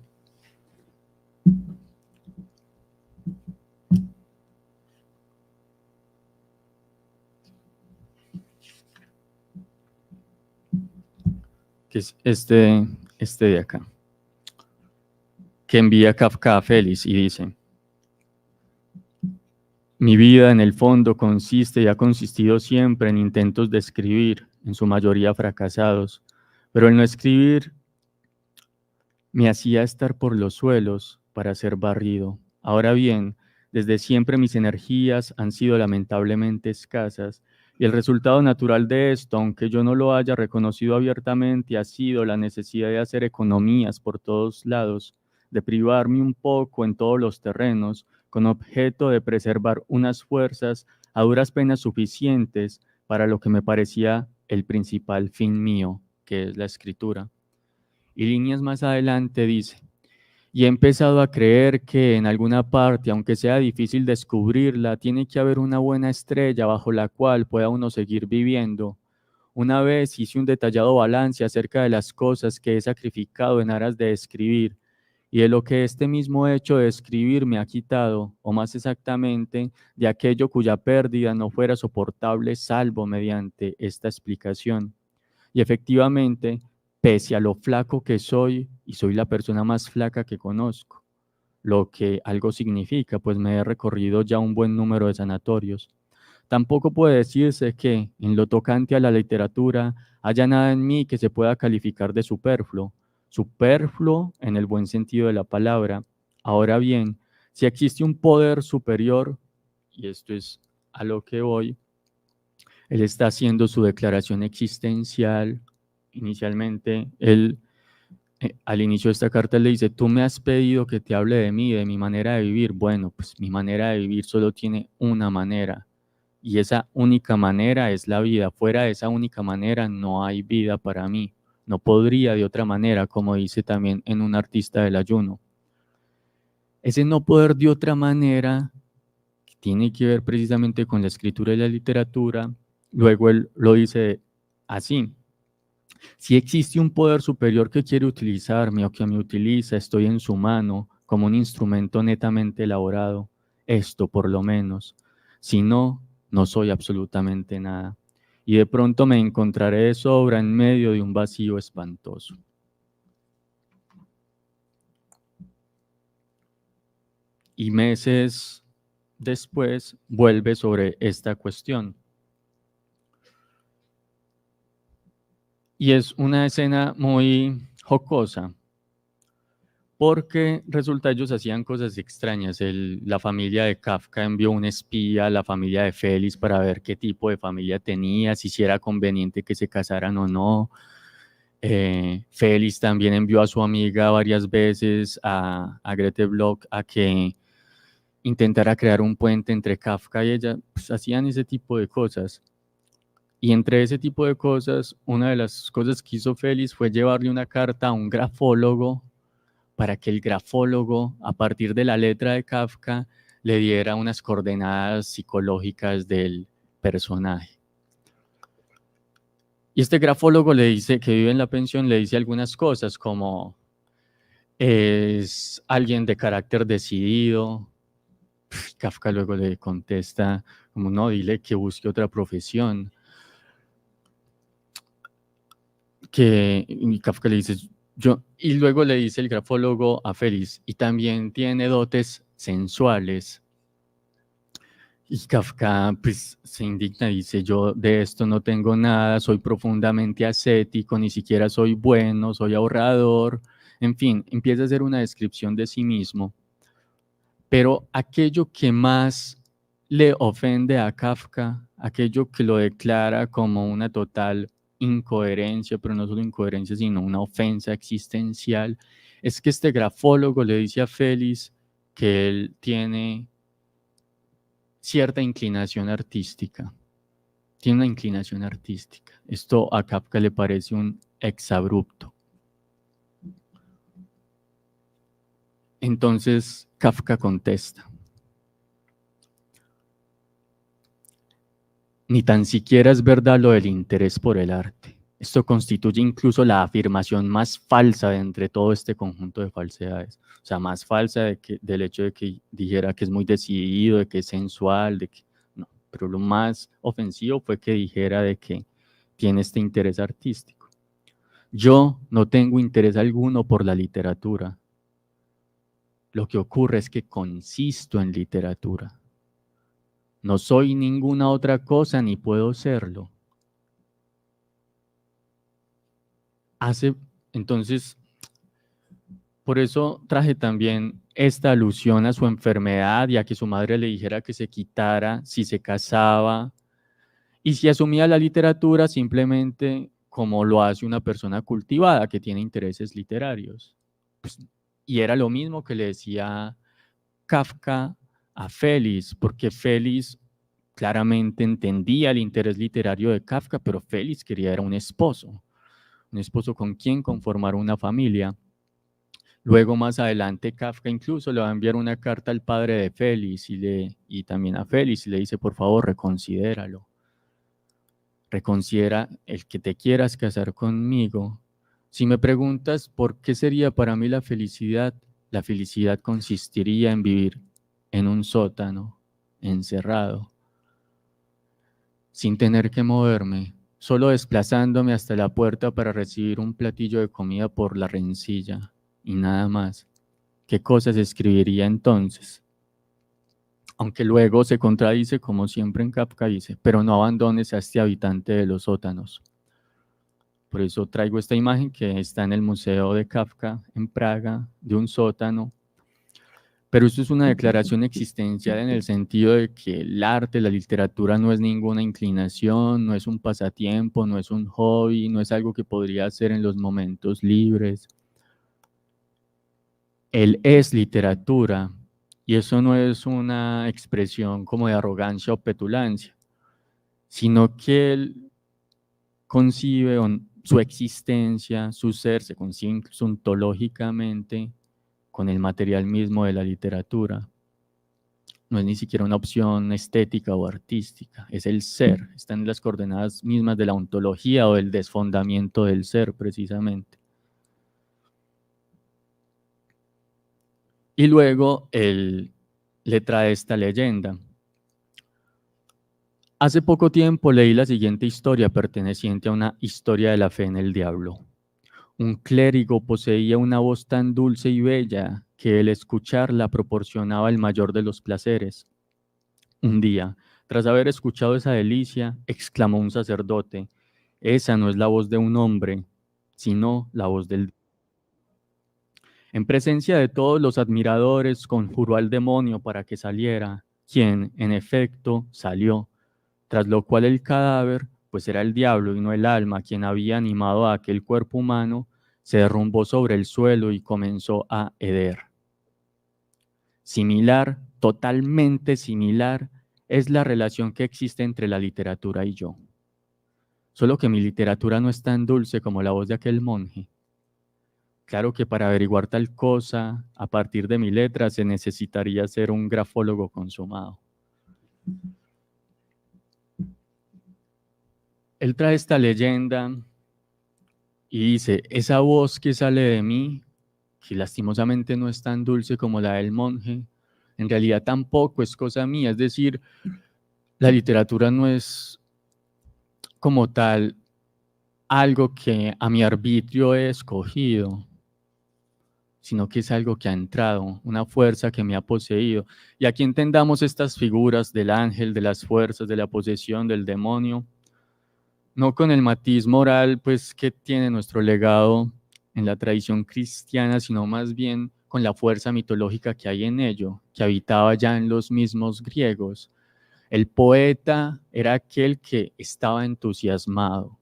Que es este de acá, que envía Kafka a Félix y dice: mi vida en el fondo consiste y ha consistido siempre en intentos de escribir, en su mayoría fracasados, pero el no escribir me hacía estar por los suelos para ser barrido. Ahora bien, desde siempre mis energías han sido lamentablemente escasas y el resultado natural de esto, aunque yo no lo haya reconocido abiertamente, ha sido la necesidad de hacer economías por todos lados, de privarme un poco en todos los terrenos, con objeto de preservar unas fuerzas a duras penas suficientes para lo que me parecía el principal fin mío, que es la escritura. Y líneas más adelante dice: Y he empezado a creer que en alguna parte, aunque sea difícil descubrirla, tiene que haber una buena estrella bajo la cual pueda uno seguir viviendo. Una vez hice un detallado balance acerca de las cosas que he sacrificado en aras de escribir y de lo que este mismo hecho de escribir me ha quitado, o más exactamente, de aquello cuya pérdida no fuera soportable salvo mediante esta explicación. Y efectivamente, pese a lo flaco que soy, y soy la persona más flaca que conozco, lo que algo significa, pues me he recorrido ya un buen número de sanatorios. Tampoco puede decirse que, en lo tocante a la literatura, haya nada en mí que se pueda calificar de superfluo. Superfluo en el buen sentido de la palabra. Ahora bien, si existe un poder superior, y esto es a lo que voy, él está haciendo su declaración existencial. Inicialmente, él, al inicio de esta carta, le dice, tú me has pedido que te hable de mí, de mi manera de vivir. Bueno, pues mi manera de vivir solo tiene una manera, y esa única manera es la vida. Fuera de esa única manera no hay vida para mí. No podría de otra manera, como dice también en Un artista del ayuno. Ese no poder de otra manera tiene que ver precisamente con la escritura y la literatura. Luego él lo dice así: si existe un poder superior que quiere utilizarme o que me utiliza, estoy en su mano como un instrumento netamente elaborado, esto por lo menos. Si no, no soy absolutamente nada. Y de pronto me encontraré de sobra en medio de un vacío espantoso. Y meses después vuelve sobre esta cuestión. Y es una escena muy jocosa, porque resulta ellos hacían cosas extrañas. La familia de Kafka envió un espía a la familia de Félix para ver qué tipo de familia tenía, si era conveniente que se casaran o no. Félix también envió a su amiga varias veces, a Grete Bloch, a que intentara crear un puente entre Kafka y ella. Pues hacían ese tipo de cosas. Y entre ese tipo de cosas, una de las cosas que hizo Félix fue llevarle una carta a un grafólogo para que el grafólogo, a partir de la letra de Kafka, le diera unas coordenadas psicológicas del personaje. Y este grafólogo le dice, que vive en la pensión, le dice algunas cosas como es alguien de carácter decidido. Kafka luego le contesta como no, dile que busque otra profesión. Y Kafka le dice, y luego le dice el grafólogo a Félix, y también tiene dotes sensuales. Y Kafka pues se indigna, dice, yo de esto no tengo nada, soy profundamente ascético, ni siquiera soy bueno, soy ahorrador. En fin, empieza a hacer una descripción de sí mismo. Pero aquello que más le ofende a Kafka, aquello que lo declara como una total incoherencia, pero no solo incoherencia, sino una ofensa existencial, es que este grafólogo le dice a Félix que él tiene cierta inclinación artística. Tiene una inclinación artística. Esto a Kafka le parece un exabrupto. Entonces Kafka contesta: ni tan siquiera es verdad lo del interés por el arte. Esto constituye incluso la afirmación más falsa de entre todo este conjunto de falsedades. O sea, más falsa del hecho de que dijera que es muy decidido, de que es sensual, de que no. Pero lo más ofensivo fue que dijera de que tiene este interés artístico. Yo no tengo interés alguno por la literatura. Lo que ocurre es que consisto en literatura. No soy ninguna otra cosa ni puedo serlo. Entonces, por eso traje también esta alusión a su enfermedad y a que su madre le dijera que se quitara si se casaba y si asumía la literatura simplemente como lo hace una persona cultivada que tiene intereses literarios. Pues, y era lo mismo que le decía Kafka a Félix, porque Félix claramente entendía el interés literario de Kafka, pero Félix quería era un esposo con quien conformar una familia. Luego, más adelante, Kafka incluso le va a enviar una carta al padre de Félix y también a Félix y le dice, por favor, reconsidéralo. Reconsidera el que te quieras casar conmigo. Si me preguntas por qué sería para mí la felicidad consistiría en vivir en un sótano, encerrado, sin tener que moverme, solo desplazándome hasta la puerta para recibir un platillo de comida por la rencilla y nada más. ¿Qué cosas escribiría entonces? Aunque luego se contradice, como siempre en Kafka dice, pero no abandones a este habitante de los sótanos. Por eso traigo esta imagen que está en el Museo de Kafka en Praga, de un sótano. Pero esto es una declaración existencial en el sentido de que el arte, la literatura no es ninguna inclinación, no es un pasatiempo, no es un hobby, no es algo que podría hacer en los momentos libres. Él es literatura, y eso no es una expresión como de arrogancia o petulancia, sino que él concibe su existencia, su ser, se concibe incluso ontológicamente con el material mismo de la literatura. No es ni siquiera una opción estética o artística, es el ser, está en las coordenadas mismas de la ontología o del desfondamiento del ser precisamente. Y luego él le trae esta leyenda. Hace poco tiempo leí la siguiente historia perteneciente a una historia de la fe en el diablo. Un clérigo poseía una voz tan dulce y bella que el escucharla proporcionaba el mayor de los placeres. Un día, tras haber escuchado esa delicia, exclamó un sacerdote: esa no es la voz de un hombre, sino la voz del diablo. En presencia de todos los admiradores, conjuró al demonio para que saliera, quien, en efecto, salió, tras lo cual el cadáver, pues era el diablo y no el alma quien había animado a aquel cuerpo humano, se derrumbó sobre el suelo y comenzó a heder. Similar, totalmente similar, es la relación que existe entre la literatura y yo. Solo que mi literatura no es tan dulce como la voz de aquel monje. Claro que para averiguar tal cosa, a partir de mi letra, se necesitaría ser un grafólogo consumado. Él trae esta leyenda y dice, esa voz que sale de mí, que lastimosamente no es tan dulce como la del monje, en realidad tampoco es cosa mía. Es decir, la literatura no es como tal algo que a mi arbitrio he escogido, sino que es algo que ha entrado, una fuerza que me ha poseído. Y aquí entendamos estas figuras del ángel, de las fuerzas, de la posesión, del demonio, no con el matiz moral pues, que tiene nuestro legado en la tradición cristiana, sino más bien con la fuerza mitológica que hay en ello, que habitaba ya en los mismos griegos. El poeta era aquel que estaba entusiasmado.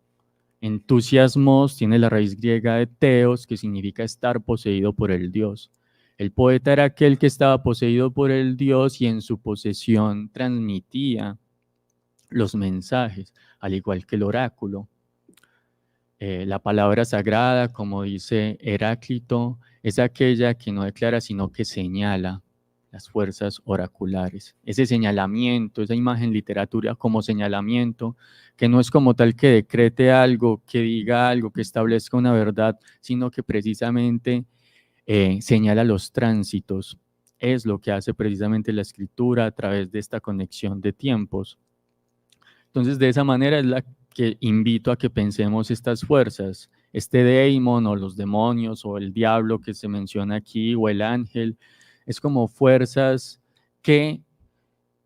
Entusiasmos tiene la raíz griega de teos, que significa estar poseído por el Dios. El poeta era aquel que estaba poseído por el Dios y en su posesión transmitía los mensajes, al igual que el oráculo. La palabra sagrada, como dice Heráclito, es aquella que no declara, sino que señala las fuerzas oraculares. Ese señalamiento, esa imagen literatura como señalamiento, que no es como tal que decrete algo, que diga algo, que establezca una verdad, sino que precisamente señala los tránsitos. Es lo que hace precisamente la escritura a través de esta conexión de tiempos. Entonces, de esa manera es la que invito a que pensemos estas fuerzas, este daemon o los demonios o el diablo que se menciona aquí o el ángel, es como fuerzas que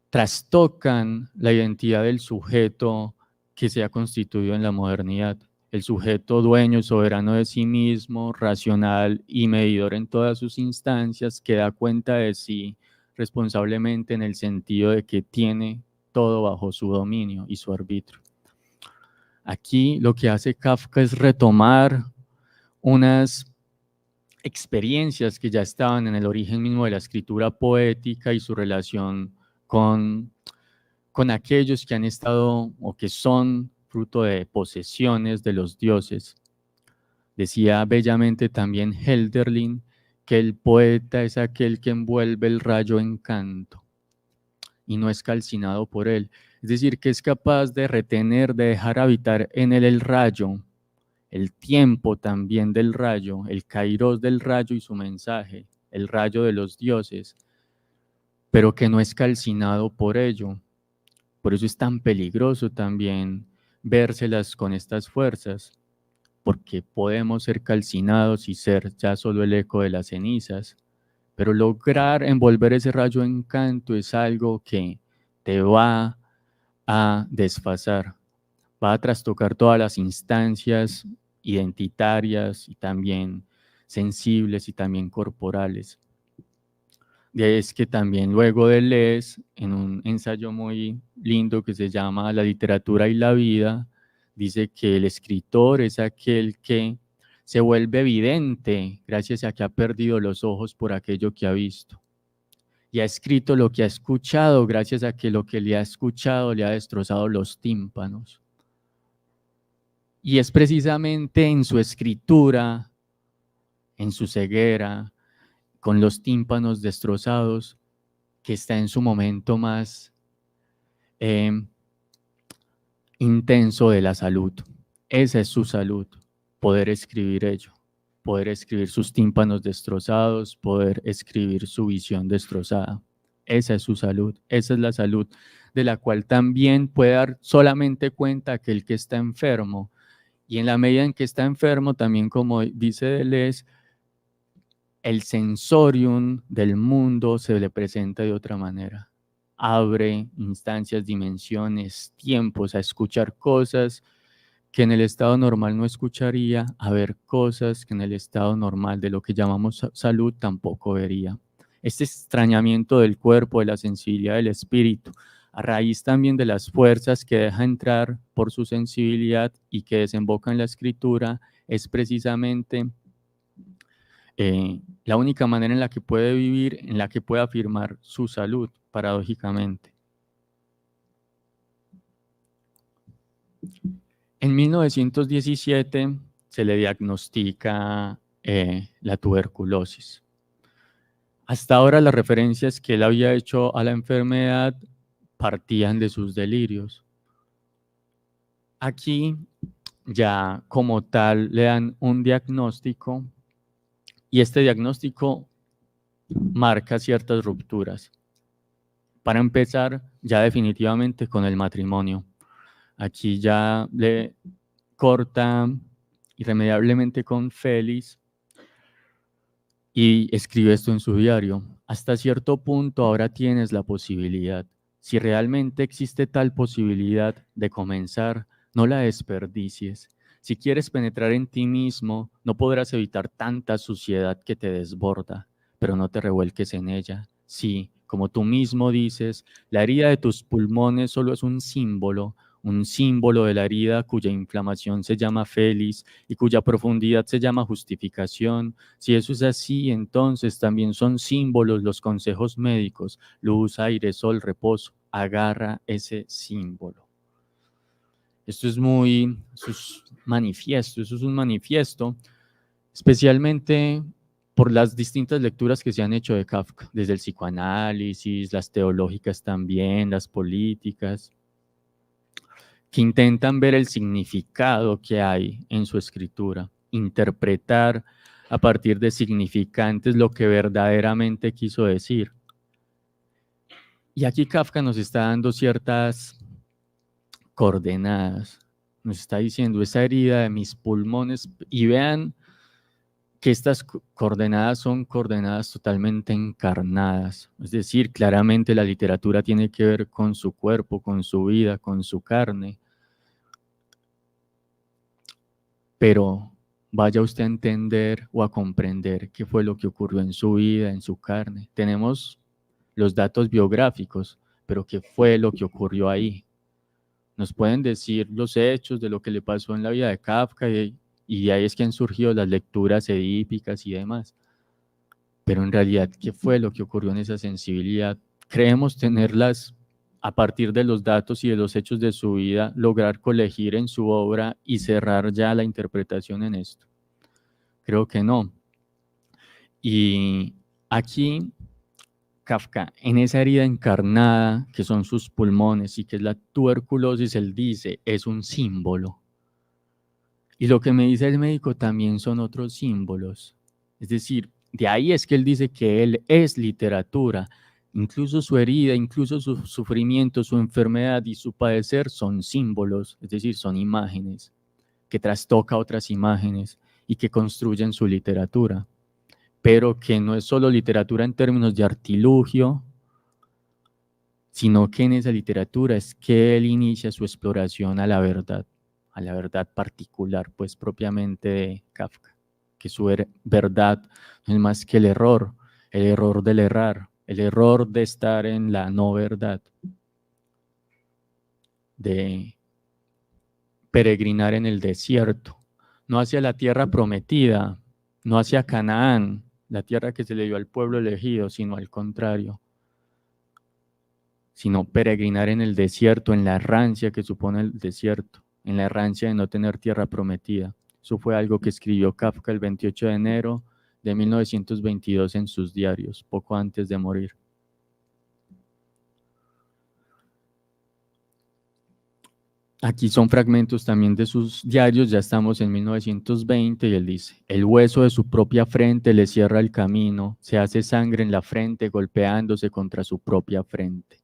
trastocan la identidad del sujeto que se ha constituido en la modernidad. El sujeto dueño y soberano de sí mismo, racional y medidor en todas sus instancias, que da cuenta de sí responsablemente en el sentido de que tiene todo bajo su dominio y su arbitrio. Aquí lo que hace Kafka es retomar unas experiencias que ya estaban en el origen mismo de la escritura poética y su relación con aquellos que han estado o que son fruto de posesiones de los dioses. Decía bellamente también Hölderlin que el poeta es aquel que envuelve el rayo en canto y no es calcinado por él. Es decir, que es capaz de retener, de dejar habitar en él el rayo, el tiempo también del rayo, el kairos del rayo y su mensaje, el rayo de los dioses, pero que no es calcinado por ello. Por eso es tan peligroso también vérselas con estas fuerzas, porque podemos ser calcinados y ser ya solo el eco de las cenizas, pero lograr envolver ese rayo en canto es algo que te va a desfasar, va a trastocar todas las instancias identitarias y también sensibles y también corporales. Es que también luego de Deleuze, en un ensayo muy lindo que se llama La literatura y la vida, dice que el escritor es aquel que se vuelve evidente gracias a que ha perdido los ojos por aquello que ha visto. Y ha escrito lo que ha escuchado gracias a que lo que le ha escuchado le ha destrozado los tímpanos. Y es precisamente en su escritura, en su ceguera, con los tímpanos destrozados, que está en su momento más intenso de la salud. Esa es su salud, poder escribir ello, poder escribir sus tímpanos destrozados, poder escribir su visión destrozada. Esa es su salud, esa es la salud de la cual también puede dar solamente cuenta aquel que está enfermo. Y en la medida en que está enfermo, también como dice Deleuze, el sensorium del mundo se le presenta de otra manera. Abre instancias, dimensiones, tiempos a escuchar cosas que en el estado normal no escucharía, a ver cosas que en el estado normal de lo que llamamos salud tampoco vería. Este extrañamiento del cuerpo, de la sensibilidad del espíritu, a raíz también de las fuerzas que deja entrar por su sensibilidad y que desemboca en la escritura, es precisamente la única manera en la que puede vivir, en la que puede afirmar su salud, paradójicamente. En 1917 se le diagnostica la tuberculosis. Hasta ahora las referencias que él había hecho a la enfermedad partían de sus delirios. Aquí ya como tal le dan un diagnóstico y este diagnóstico marca ciertas rupturas. Para empezar, ya definitivamente con el matrimonio. Aquí ya le corta irremediablemente con Félix y escribe esto en su diario. Hasta cierto punto ahora tienes la posibilidad. Si realmente existe tal posibilidad de comenzar, no la desperdicies. Si quieres penetrar en ti mismo, no podrás evitar tanta suciedad que te desborda, pero no te revuelques en ella. Sí, como tú mismo dices, la herida de tus pulmones solo es un símbolo de la herida cuya inflamación se llama Félix y cuya profundidad se llama justificación. Si eso es así, entonces también son símbolos los consejos médicos: luz, aire, sol, reposo. Agarra ese símbolo. Esto es manifiesto, eso es un manifiesto, especialmente por las distintas lecturas que se han hecho de Kafka, desde el psicoanálisis, las teológicas también, las políticas, que intentan ver el significado que hay en su escritura, interpretar a partir de significantes lo que verdaderamente quiso decir. Y aquí Kafka nos está dando ciertas coordenadas, nos está diciendo esa herida de mis pulmones, y vean que estas coordenadas son coordenadas totalmente encarnadas, es decir, claramente la literatura tiene que ver con su cuerpo, con su vida, con su carne, pero vaya usted a entender o a comprender qué fue lo que ocurrió en su vida, en su carne. Tenemos los datos biográficos, pero qué fue lo que ocurrió ahí. Nos pueden decir los hechos de lo que le pasó en la vida de Kafka y de ahí es que han surgido las lecturas edípicas y demás. Pero en realidad, ¿qué fue lo que ocurrió en esa sensibilidad? Creemos tenerlas a partir de los datos y de los hechos de su vida, lograr colegir en su obra y cerrar ya la interpretación en esto. Creo que no. Y aquí Kafka, en esa herida encarnada, que son sus pulmones y que es la tuberculosis, él dice, es un símbolo. Y lo que me dice el médico también son otros símbolos. Es decir, de ahí es que él dice que él es literatura. Incluso su herida, incluso su sufrimiento, su enfermedad y su padecer son símbolos, es decir, son imágenes que trastoca otras imágenes y que construyen su literatura, pero que no es solo literatura en términos de artilugio, sino que en esa literatura es que él inicia su exploración a la verdad particular, pues propiamente de Kafka, que su verdad no es más que el error del errar, el error de estar en la no verdad, de peregrinar en el desierto, no hacia la tierra prometida, no hacia Canaán, la tierra que se le dio al pueblo elegido, sino al contrario, sino peregrinar en el desierto, en la errancia que supone el desierto, en la errancia de no tener tierra prometida. Eso fue algo que escribió Kafka el 28 de enero de 1922 en sus diarios, poco antes de morir. Aquí son fragmentos también de sus diarios, ya estamos en 1920 y él dice, el hueso de su propia frente le cierra el camino, se hace sangre en la frente golpeándose contra su propia frente.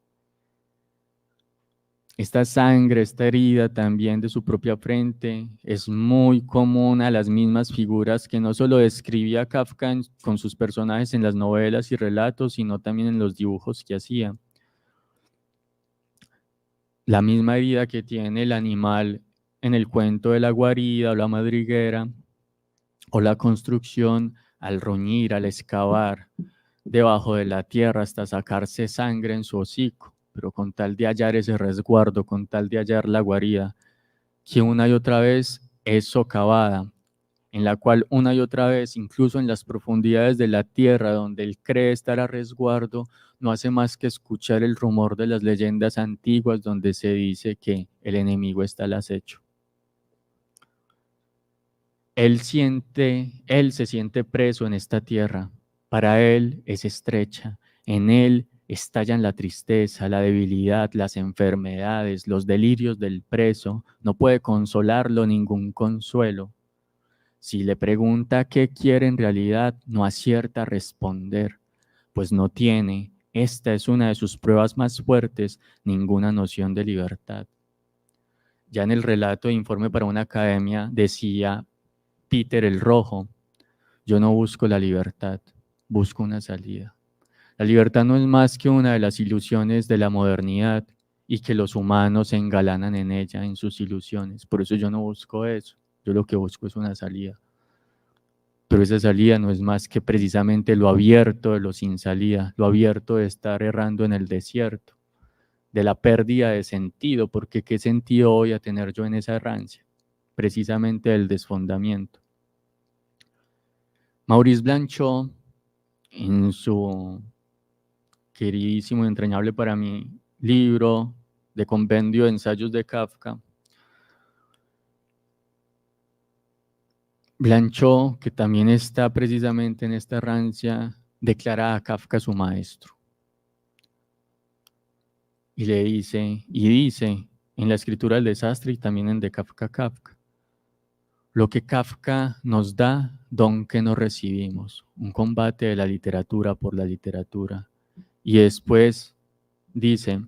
Esta sangre, esta herida también de su propia frente es muy común a las mismas figuras que no solo describía Kafka con sus personajes en las novelas y relatos, sino también en los dibujos que hacía. La misma herida que tiene el animal en el cuento de la guarida o la madriguera, o la construcción al roñir, al excavar debajo de la tierra hasta sacarse sangre en su hocico, pero con tal de hallar ese resguardo, con tal de hallar la guarida, que una y otra vez es socavada, en la cual una y otra vez, incluso en las profundidades de la tierra donde él cree estar a resguardo, no hace más que escuchar el rumor de las leyendas antiguas donde se dice que el enemigo está al acecho. Él se siente preso en esta tierra. Para él es estrecha. En él estallan la tristeza, la debilidad, las enfermedades, los delirios del preso. No puede consolarlo ningún consuelo. Si le pregunta qué quiere en realidad, no acierta a responder, pues no tiene, esta es una de sus pruebas más fuertes, ninguna noción de libertad. Ya en el relato de Informe para una Academia decía Peter el Rojo, yo no busco la libertad, busco una salida. La libertad no es más que una de las ilusiones de la modernidad y que los humanos se engalanan en ella, en sus ilusiones. Por eso yo no busco eso, yo lo que busco es una salida. Pero esa salida no es más que precisamente lo abierto de lo sin salida, lo abierto de estar errando en el desierto, de la pérdida de sentido, porque ¿qué sentido voy a tener yo en esa errancia? Precisamente el desfondamiento. Maurice Blanchot, en su queridísimo y entrañable para mí libro de compendio de ensayos de Kafka, Blanchot, que también está precisamente en esta errancia, declara a Kafka su maestro. Y dice en la escritura del desastre y también en De Kafka Kafka, lo que Kafka nos da, don que no recibimos, un combate de la literatura por la literatura. Y después dice,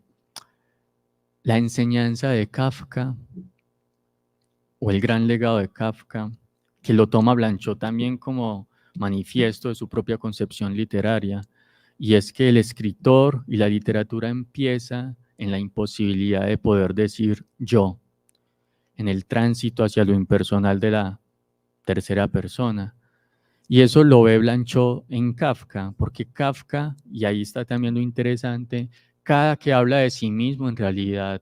la enseñanza de Kafka, o el gran legado de Kafka, que lo toma Blanchot también como manifiesto de su propia concepción literaria, y es que el escritor y la literatura empieza en la imposibilidad de poder decir yo, en el tránsito hacia lo impersonal de la tercera persona. Y eso lo ve Blanchot en Kafka, porque Kafka, y ahí está también lo interesante, cada que habla de sí mismo en realidad,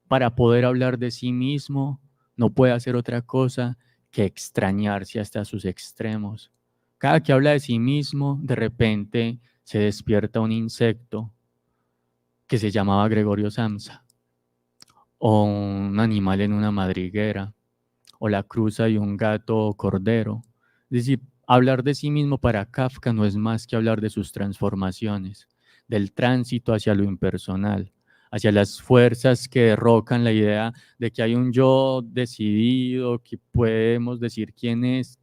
para poder hablar de sí mismo, no puede hacer otra cosa que extrañarse hasta sus extremos. Cada que habla de sí mismo, de repente se despierta un insecto que se llamaba Gregorio Samsa, o un animal en una madriguera, o la cruza de un gato cordero. Es decir, Hablar de sí mismo para Kafka no es más que hablar de sus transformaciones, del tránsito hacia lo impersonal, hacia las fuerzas que derrocan la idea de que hay un yo decidido, que podemos decir quién es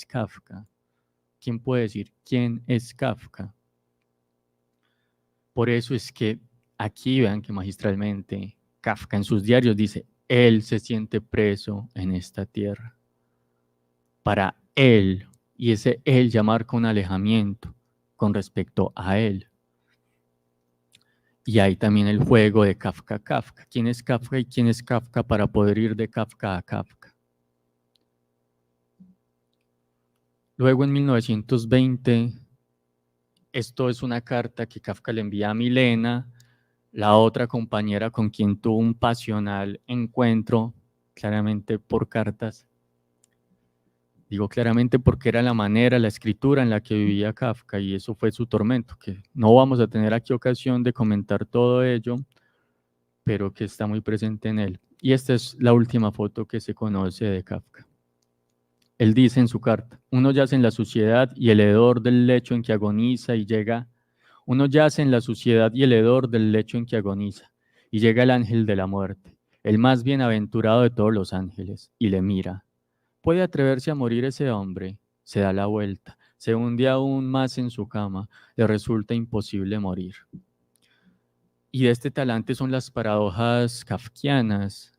Kafka. ¿Quién puede decir quién es Kafka? Por eso es que aquí vean que magistralmente Kafka en sus diarios dice, él se siente preso en esta tierra. Para él, y ese él ya marca un alejamiento con respecto a él. Y hay también el juego de Kafka. ¿Quién es Kafka y quién es Kafka para poder ir de Kafka a Kafka? Luego en 1920, esto es una carta que Kafka le envía a Milena, la otra compañera con quien tuvo un pasional encuentro, claramente por cartas. Digo claramente porque era la manera, la escritura en la que vivía Kafka y eso fue su tormento, que no vamos a tener aquí ocasión de comentar todo ello, pero que está muy presente en él. Y esta es la última foto que se conoce de Kafka. Él dice en su carta, uno yace en la suciedad y el hedor del lecho en que agoniza y llega, uno yace en la suciedad y el hedor del lecho en que agoniza, y llega el ángel de la muerte, el más bienaventurado de todos los ángeles, y le mira. ¿Puede atreverse a morir ese hombre? Se da la vuelta, se hunde aún más en su cama, le resulta imposible morir. Y de este talante son las paradojas kafkianas.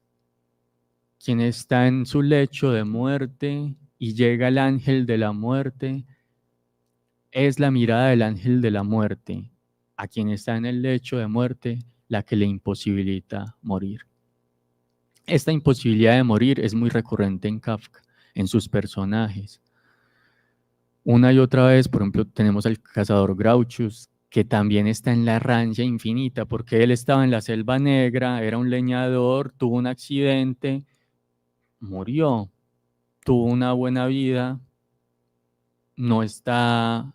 Quien está en su lecho de muerte y llega el ángel de la muerte, es la mirada del ángel de la muerte, a quien está en el lecho de muerte, la que le imposibilita morir. Esta imposibilidad de morir es muy recurrente en Kafka, en sus personajes. Una y otra vez, por ejemplo, tenemos al cazador Grauchus, que también está en la rancha infinita, porque él estaba en la selva negra, era un leñador, tuvo un accidente, murió, tuvo una buena vida, no está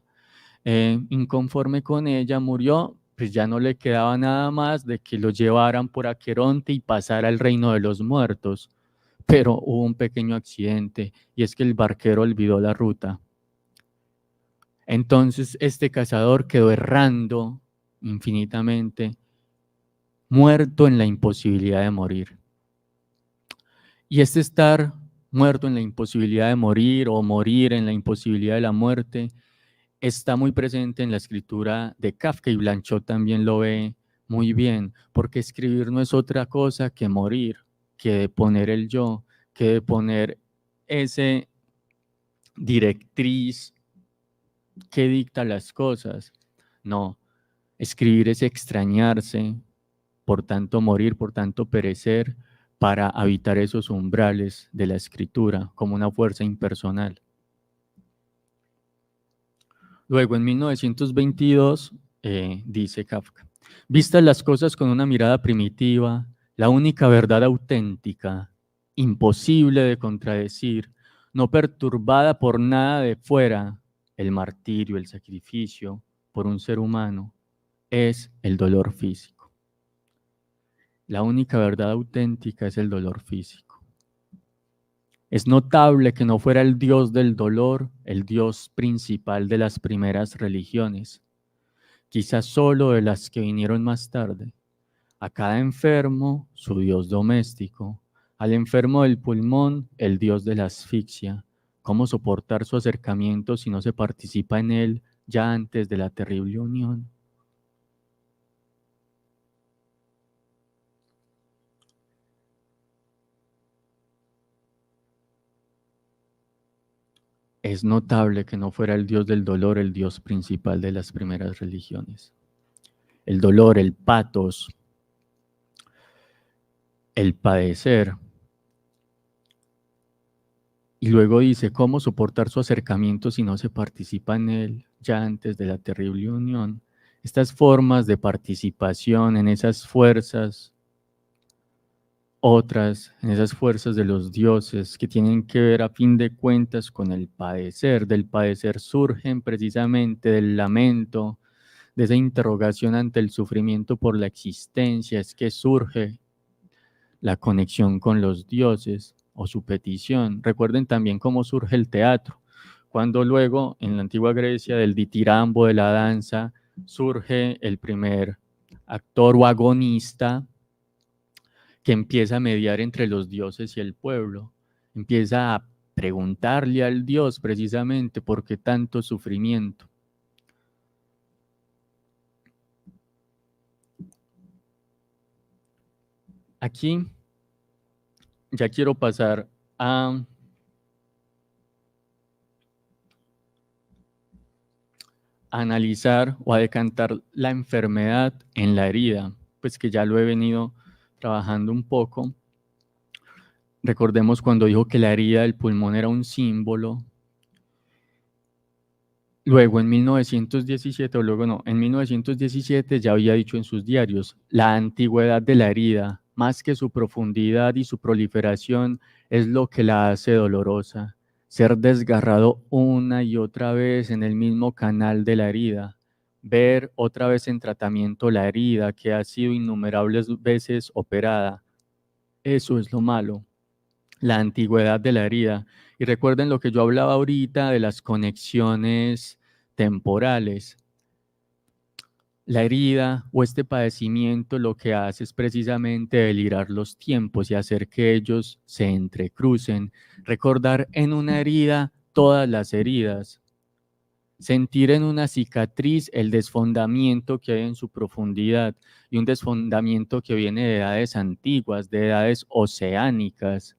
inconforme con ella, murió, pues ya no le quedaba nada más de que lo llevaran por Aqueronte y pasara al reino de los muertos. Pero hubo un pequeño accidente y es que el barquero olvidó la ruta. Entonces este cazador quedó errando infinitamente, muerto en la imposibilidad de morir. Y este estar muerto en la imposibilidad de morir o morir en la imposibilidad de la muerte está muy presente en la escritura de Kafka y Blanchot también lo ve muy bien, porque escribir no es otra cosa que morir, que poner el yo, que poner ese directriz que dicta las cosas. No, escribir es extrañarse, por tanto morir, por tanto perecer, para habitar esos umbrales de la escritura como una fuerza impersonal. Luego, en 1922, dice Kafka, vistas las cosas con una mirada primitiva, la única verdad auténtica, imposible de contradecir, no perturbada por nada de fuera, el martirio, el sacrificio por un ser humano, es el dolor físico. La única verdad auténtica es el dolor físico. Es notable que no fuera el dios del dolor el dios principal de las primeras religiones, quizás solo de las que vinieron más tarde. A cada enfermo, su dios doméstico, al enfermo del pulmón, el dios de la asfixia. ¿Cómo soportar su acercamiento si no se participa en él ya antes de la terrible unión? Es notable que no fuera el dios del dolor el dios principal de las primeras religiones. El dolor, el patos, el padecer. Y luego dice, ¿cómo soportar su acercamiento si no se participa en él ya antes de la terrible unión? Estas formas de participación en esas fuerzas, otras, en esas fuerzas de los dioses que tienen que ver a fin de cuentas con el padecer. Del padecer surgen precisamente del lamento, de esa interrogación ante el sufrimiento por la existencia, es que surge la conexión con los dioses o su petición. Recuerden también cómo surge el teatro, cuando luego en la antigua Grecia del ditirambo, de la danza, surge el primer actor o agonista que empieza a mediar entre los dioses y el pueblo, empieza a preguntarle al Dios precisamente por qué tanto sufrimiento. Aquí ya quiero pasar a analizar o a decantar la enfermedad en la herida, pues que ya lo he venido trabajando un poco. Recordemos cuando dijo que la herida del pulmón era un símbolo. Luego en 1917, o luego no, en 1917 ya había dicho en sus diarios, la antigüedad de la herida, más que su profundidad y su proliferación, es lo que la hace dolorosa. Ser desgarrado una y otra vez en el mismo canal de la herida, ver otra vez en tratamiento la herida que ha sido innumerables veces operada, eso es lo malo, la antigüedad de la herida. Y recuerden lo que yo hablaba ahorita de las conexiones temporales. La herida o este padecimiento lo que hace es precisamente delirar los tiempos y hacer que ellos se entrecrucen. Recordar en una herida todas las heridas. Sentir en una cicatriz el desfondamiento que hay en su profundidad y un desfondamiento que viene de edades antiguas, de edades oceánicas.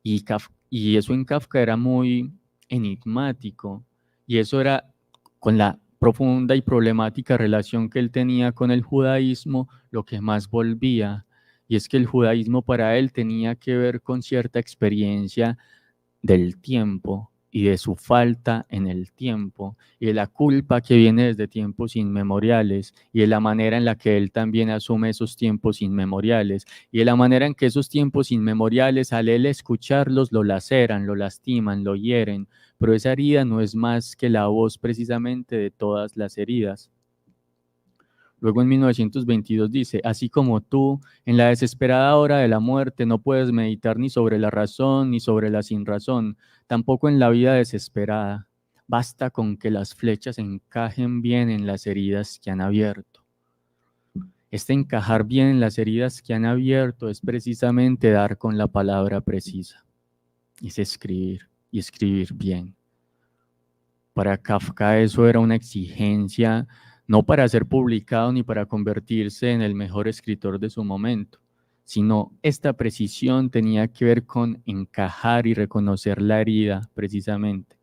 Y eso en Kafka era muy enigmático, y eso era con la profunda y problemática relación que él tenía con el judaísmo, lo que más volvía, y es que el judaísmo para él tenía que ver con cierta experiencia del tiempo y de su falta en el tiempo y de la culpa que viene desde tiempos inmemoriales y de la manera en la que él también asume esos tiempos inmemoriales y de la manera en que esos tiempos inmemoriales al él escucharlos lo laceran, lo lastiman, lo hieren, pero esa herida no es más que la voz precisamente de todas las heridas. Luego en 1922 dice, así como tú, en la desesperada hora de la muerte no puedes meditar ni sobre la razón ni sobre la sinrazón, tampoco en la vida desesperada. Basta con que las flechas encajen bien en las heridas que han abierto. Este encajar bien en las heridas que han abierto es precisamente dar con la palabra precisa. Es escribir y escribir bien. Para Kafka eso era una exigencia no para ser publicado ni para convertirse en el mejor escritor de su momento, sino esta precisión tenía que ver con encajar y reconocer la herida precisamente.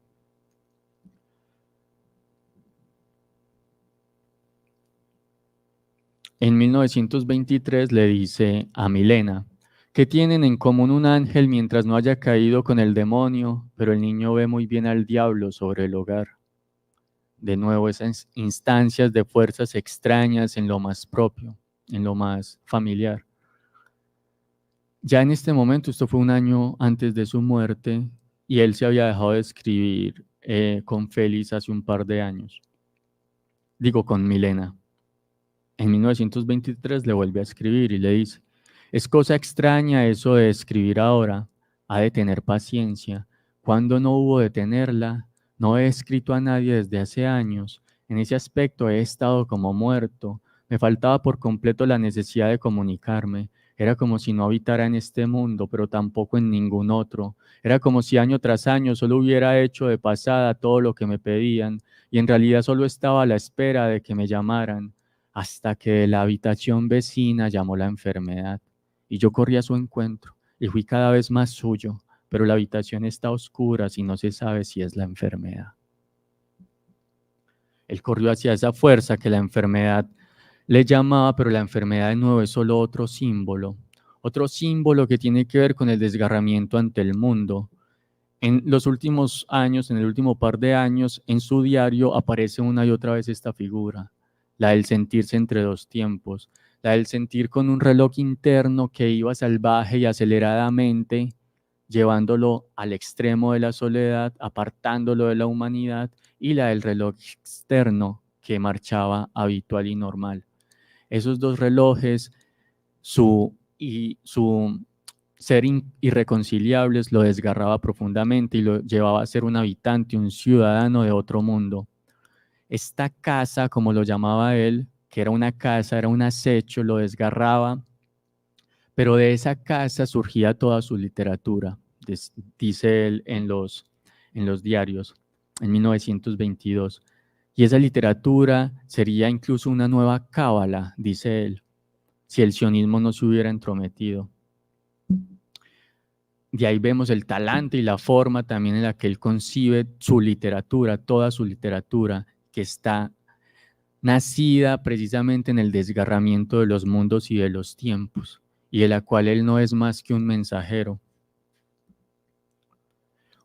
En 1923 le dice a Milena, ¿qué tienen en común un ángel mientras no haya caído con el demonio? Pero el niño ve muy bien al diablo sobre el hogar. De nuevo, esas instancias de fuerzas extrañas en lo más propio, en lo más familiar. Ya en este momento, esto fue un año antes de su muerte, y él se había dejado de escribir con Félix hace un par de años. Digo, con Milena. En 1923 le vuelve a escribir y le dice, es cosa extraña eso de escribir ahora, ha de tener paciencia. Cuando no hubo de tenerla, no he escrito a nadie desde hace años. En ese aspecto he estado como muerto. Me faltaba por completo la necesidad de comunicarme. Era como si no habitara en este mundo, pero tampoco en ningún otro. Era como si año tras año solo hubiera hecho de pasada todo lo que me pedían, y en realidad solo estaba a la espera de que me llamaran, hasta que de la habitación vecina llamó la enfermedad, y yo corrí a su encuentro, y fui cada vez más suyo, pero la habitación está a oscuras y no se sabe si es la enfermedad. Él corrió hacia esa fuerza que la enfermedad le llamaba, pero la enfermedad de nuevo es solo otro símbolo que tiene que ver con el desgarramiento ante el mundo. En los últimos años, en el último par de años, en su diario aparece una y otra vez esta figura, la del sentirse entre dos tiempos, la del sentir con un reloj interno que iba salvaje y aceleradamente, llevándolo al extremo de la soledad, apartándolo de la humanidad, y la del reloj externo que marchaba habitual y normal. Esos dos relojes, su ser irreconciliables lo desgarraba profundamente y lo llevaba a ser un habitante, un ciudadano de otro mundo. Esta casa, como lo llamaba él, que era una casa, era un acecho, lo desgarraba, pero de esa casa surgía toda su literatura, dice él en los diarios, en 1922. Y esa literatura sería incluso una nueva cábala, dice él, si el sionismo no se hubiera entrometido. De ahí vemos el talante y la forma también en la que él concibe su literatura, toda su literatura, que está nacida precisamente en el desgarramiento de los mundos y de los tiempos, y de la cual él no es más que un mensajero.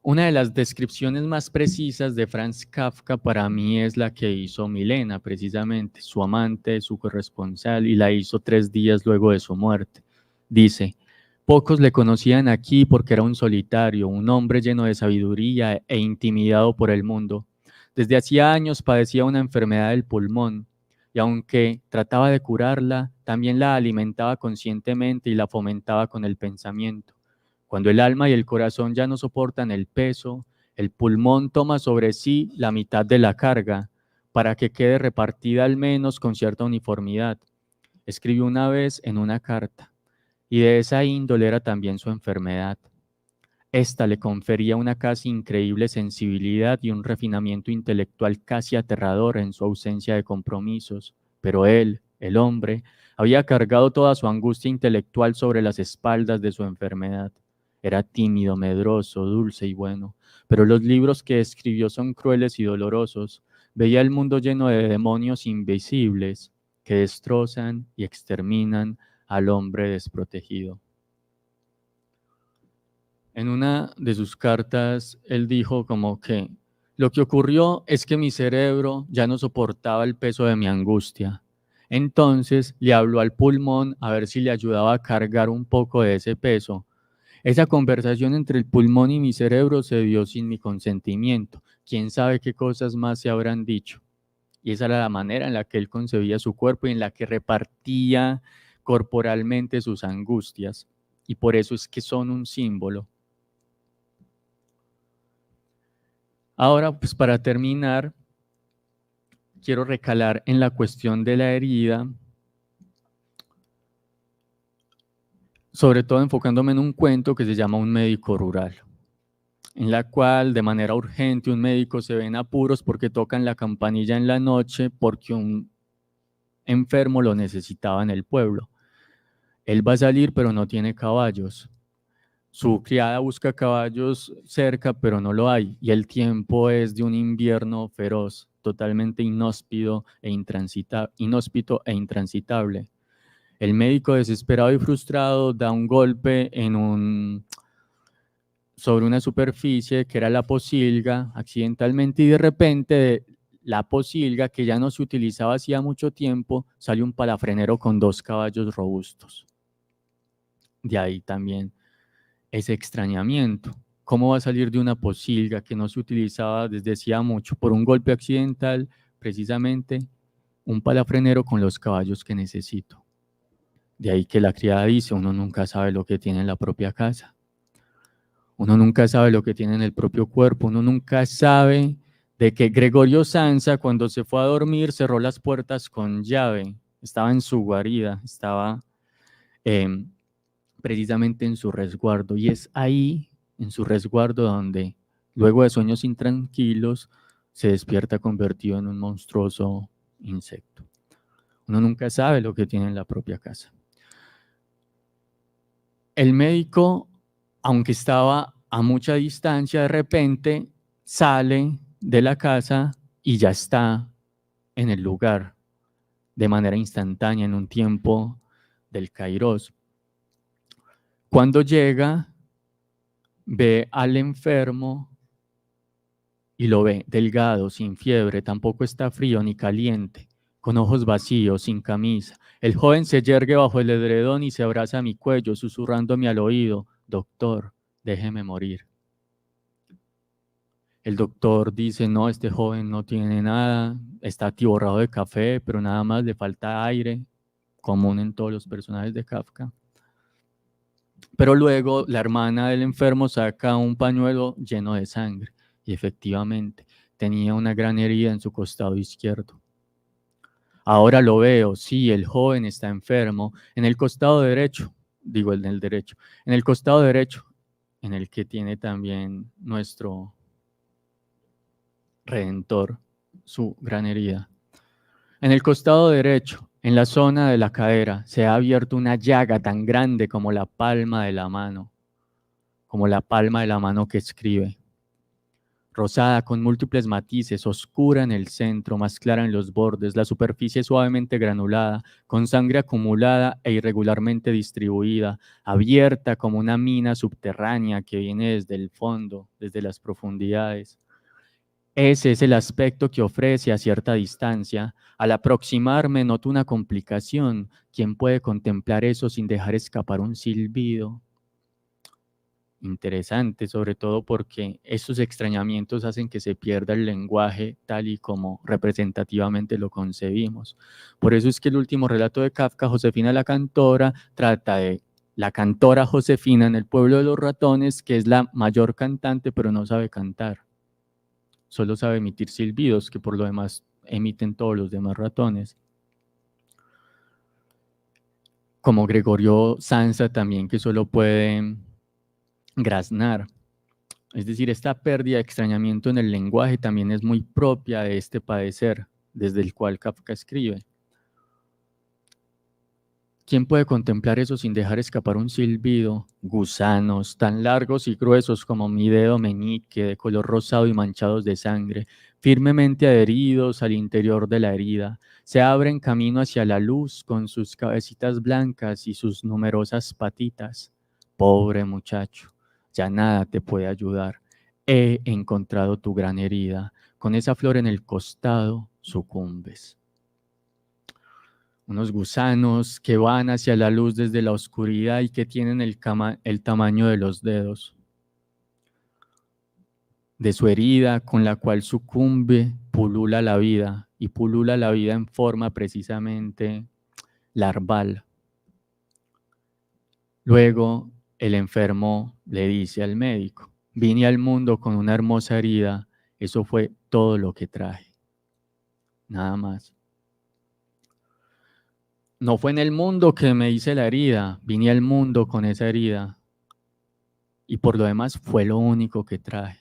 Una de las descripciones más precisas de Franz Kafka para mí es la que hizo Milena, precisamente, su amante, su corresponsal, y la hizo 3 días luego de su muerte. Dice: pocos le conocían aquí porque era un solitario, un hombre lleno de sabiduría e intimidado por el mundo. Desde hacía años padecía una enfermedad del pulmón, y aunque trataba de curarla, también la alimentaba conscientemente y la fomentaba con el pensamiento. Cuando el alma y el corazón ya no soportan el peso, el pulmón toma sobre sí la mitad de la carga, para que quede repartida al menos con cierta uniformidad. Escribió una vez en una carta, y de esa índole era también su enfermedad. Esta le confería una casi increíble sensibilidad y un refinamiento intelectual casi aterrador en su ausencia de compromisos, pero él, el hombre, había cargado toda su angustia intelectual sobre las espaldas de su enfermedad. Era tímido, medroso, dulce y bueno, pero los libros que escribió son crueles y dolorosos. Veía el mundo lleno de demonios invisibles que destrozan y exterminan al hombre desprotegido. En una de sus cartas, él dijo como que lo que ocurrió es que mi cerebro ya no soportaba el peso de mi angustia. Entonces le habló al pulmón a ver si le ayudaba a cargar un poco de ese peso. Esa conversación entre el pulmón y mi cerebro se dio sin mi consentimiento. Quién sabe qué cosas más se habrán dicho. Y esa era la manera en la que él concebía su cuerpo y en la que repartía corporalmente sus angustias. Y por eso es que son un símbolo. Ahora, pues para terminar, quiero recalar en la cuestión de la herida, sobre todo enfocándome en un cuento que se llama Un médico rural, en la cual de manera urgente un médico se ve en apuros porque tocan la campanilla en la noche porque un enfermo lo necesitaba en el pueblo. Él va a salir pero no tiene caballos. Su criada busca caballos cerca, pero no lo hay, y el tiempo es de un invierno feroz, totalmente inhóspito e intransitable. El médico, desesperado y frustrado, da un golpe sobre una superficie que era la pocilga, accidentalmente, y de repente la pocilga, que ya no se utilizaba hacía mucho tiempo, sale un palafrenero con 2 caballos robustos. De ahí también ese extrañamiento. ¿Cómo va a salir de una pocilga que no se utilizaba desde hacía mucho por un golpe accidental, precisamente un palafrenero con los caballos que necesito? De ahí que la criada dice, uno nunca sabe lo que tiene en la propia casa. Uno nunca sabe lo que tiene en el propio cuerpo. Uno nunca sabe de que Gregorio Samsa, cuando se fue a dormir, cerró las puertas con llave. Estaba en su guarida, estaba precisamente en su resguardo, y es ahí, en su resguardo, donde luego de sueños intranquilos se despierta convertido en un monstruoso insecto. Uno nunca sabe lo que tiene en la propia casa. El médico, aunque estaba a mucha distancia, de repente sale de la casa y ya está en el lugar de manera instantánea, en un tiempo del Kairos. Cuando llega, ve al enfermo y lo ve delgado, sin fiebre, tampoco está frío ni caliente, con ojos vacíos, sin camisa. El joven se yergue bajo el edredón y se abraza a mi cuello, susurrándome al oído: doctor, déjeme morir. El doctor dice: no, este joven no tiene nada, está atiborrado de café, pero nada más le falta aire, común en todos los personajes de Kafka. Pero luego la hermana del enfermo saca un pañuelo lleno de sangre y efectivamente tenía una gran herida en su costado izquierdo. Ahora lo veo, sí, el joven está enfermo en el costado derecho, digo en el derecho, en el costado derecho, en el que tiene también nuestro Redentor su gran herida. En el costado derecho, en la zona de la cadera, se ha abierto una llaga tan grande como la palma de la mano, que escribe. Rosada, con múltiples matices, oscura en el centro, más clara en los bordes, la superficie suavemente granulada, con sangre acumulada e irregularmente distribuida, abierta como una mina subterránea que viene desde el fondo, desde las profundidades. Ese es el aspecto que ofrece a cierta distancia. Al aproximarme noto una complicación. ¿Quién puede contemplar eso sin dejar escapar un silbido? Interesante, sobre todo porque estos extrañamientos hacen que se pierda el lenguaje tal y como representativamente lo concebimos. Por eso es que el último relato de Kafka, Josefina la Cantora, trata de la cantora Josefina en el pueblo de los ratones, que es la mayor cantante, pero no sabe cantar. Solo sabe emitir silbidos, que por lo demás emiten todos los demás ratones. Como Gregorio Sansa también, que solo puede graznar. Es decir, esta pérdida de extrañamiento en el lenguaje también es muy propia de este padecer, desde el cual Kafka escribe. ¿Quién puede contemplar eso sin dejar escapar un silbido? Gusanos, tan largos y gruesos como mi dedo meñique, de color rosado y manchados de sangre, firmemente adheridos al interior de la herida, se abren camino hacia la luz con sus cabecitas blancas y sus numerosas patitas. Pobre muchacho, ya nada te puede ayudar. He encontrado tu gran herida. Con esa flor en el costado, sucumbes. Unos gusanos que van hacia la luz desde la oscuridad y que tienen el tamaño de los dedos de su herida, con la cual sucumbe, pulula la vida, y pulula la vida en forma precisamente larval. Luego el enfermo le dice al médico: vine al mundo con una hermosa herida, eso fue todo lo que traje, nada más. No fue en el mundo que me hice la herida, vine al mundo con esa herida, y por lo demás fue lo único que traje.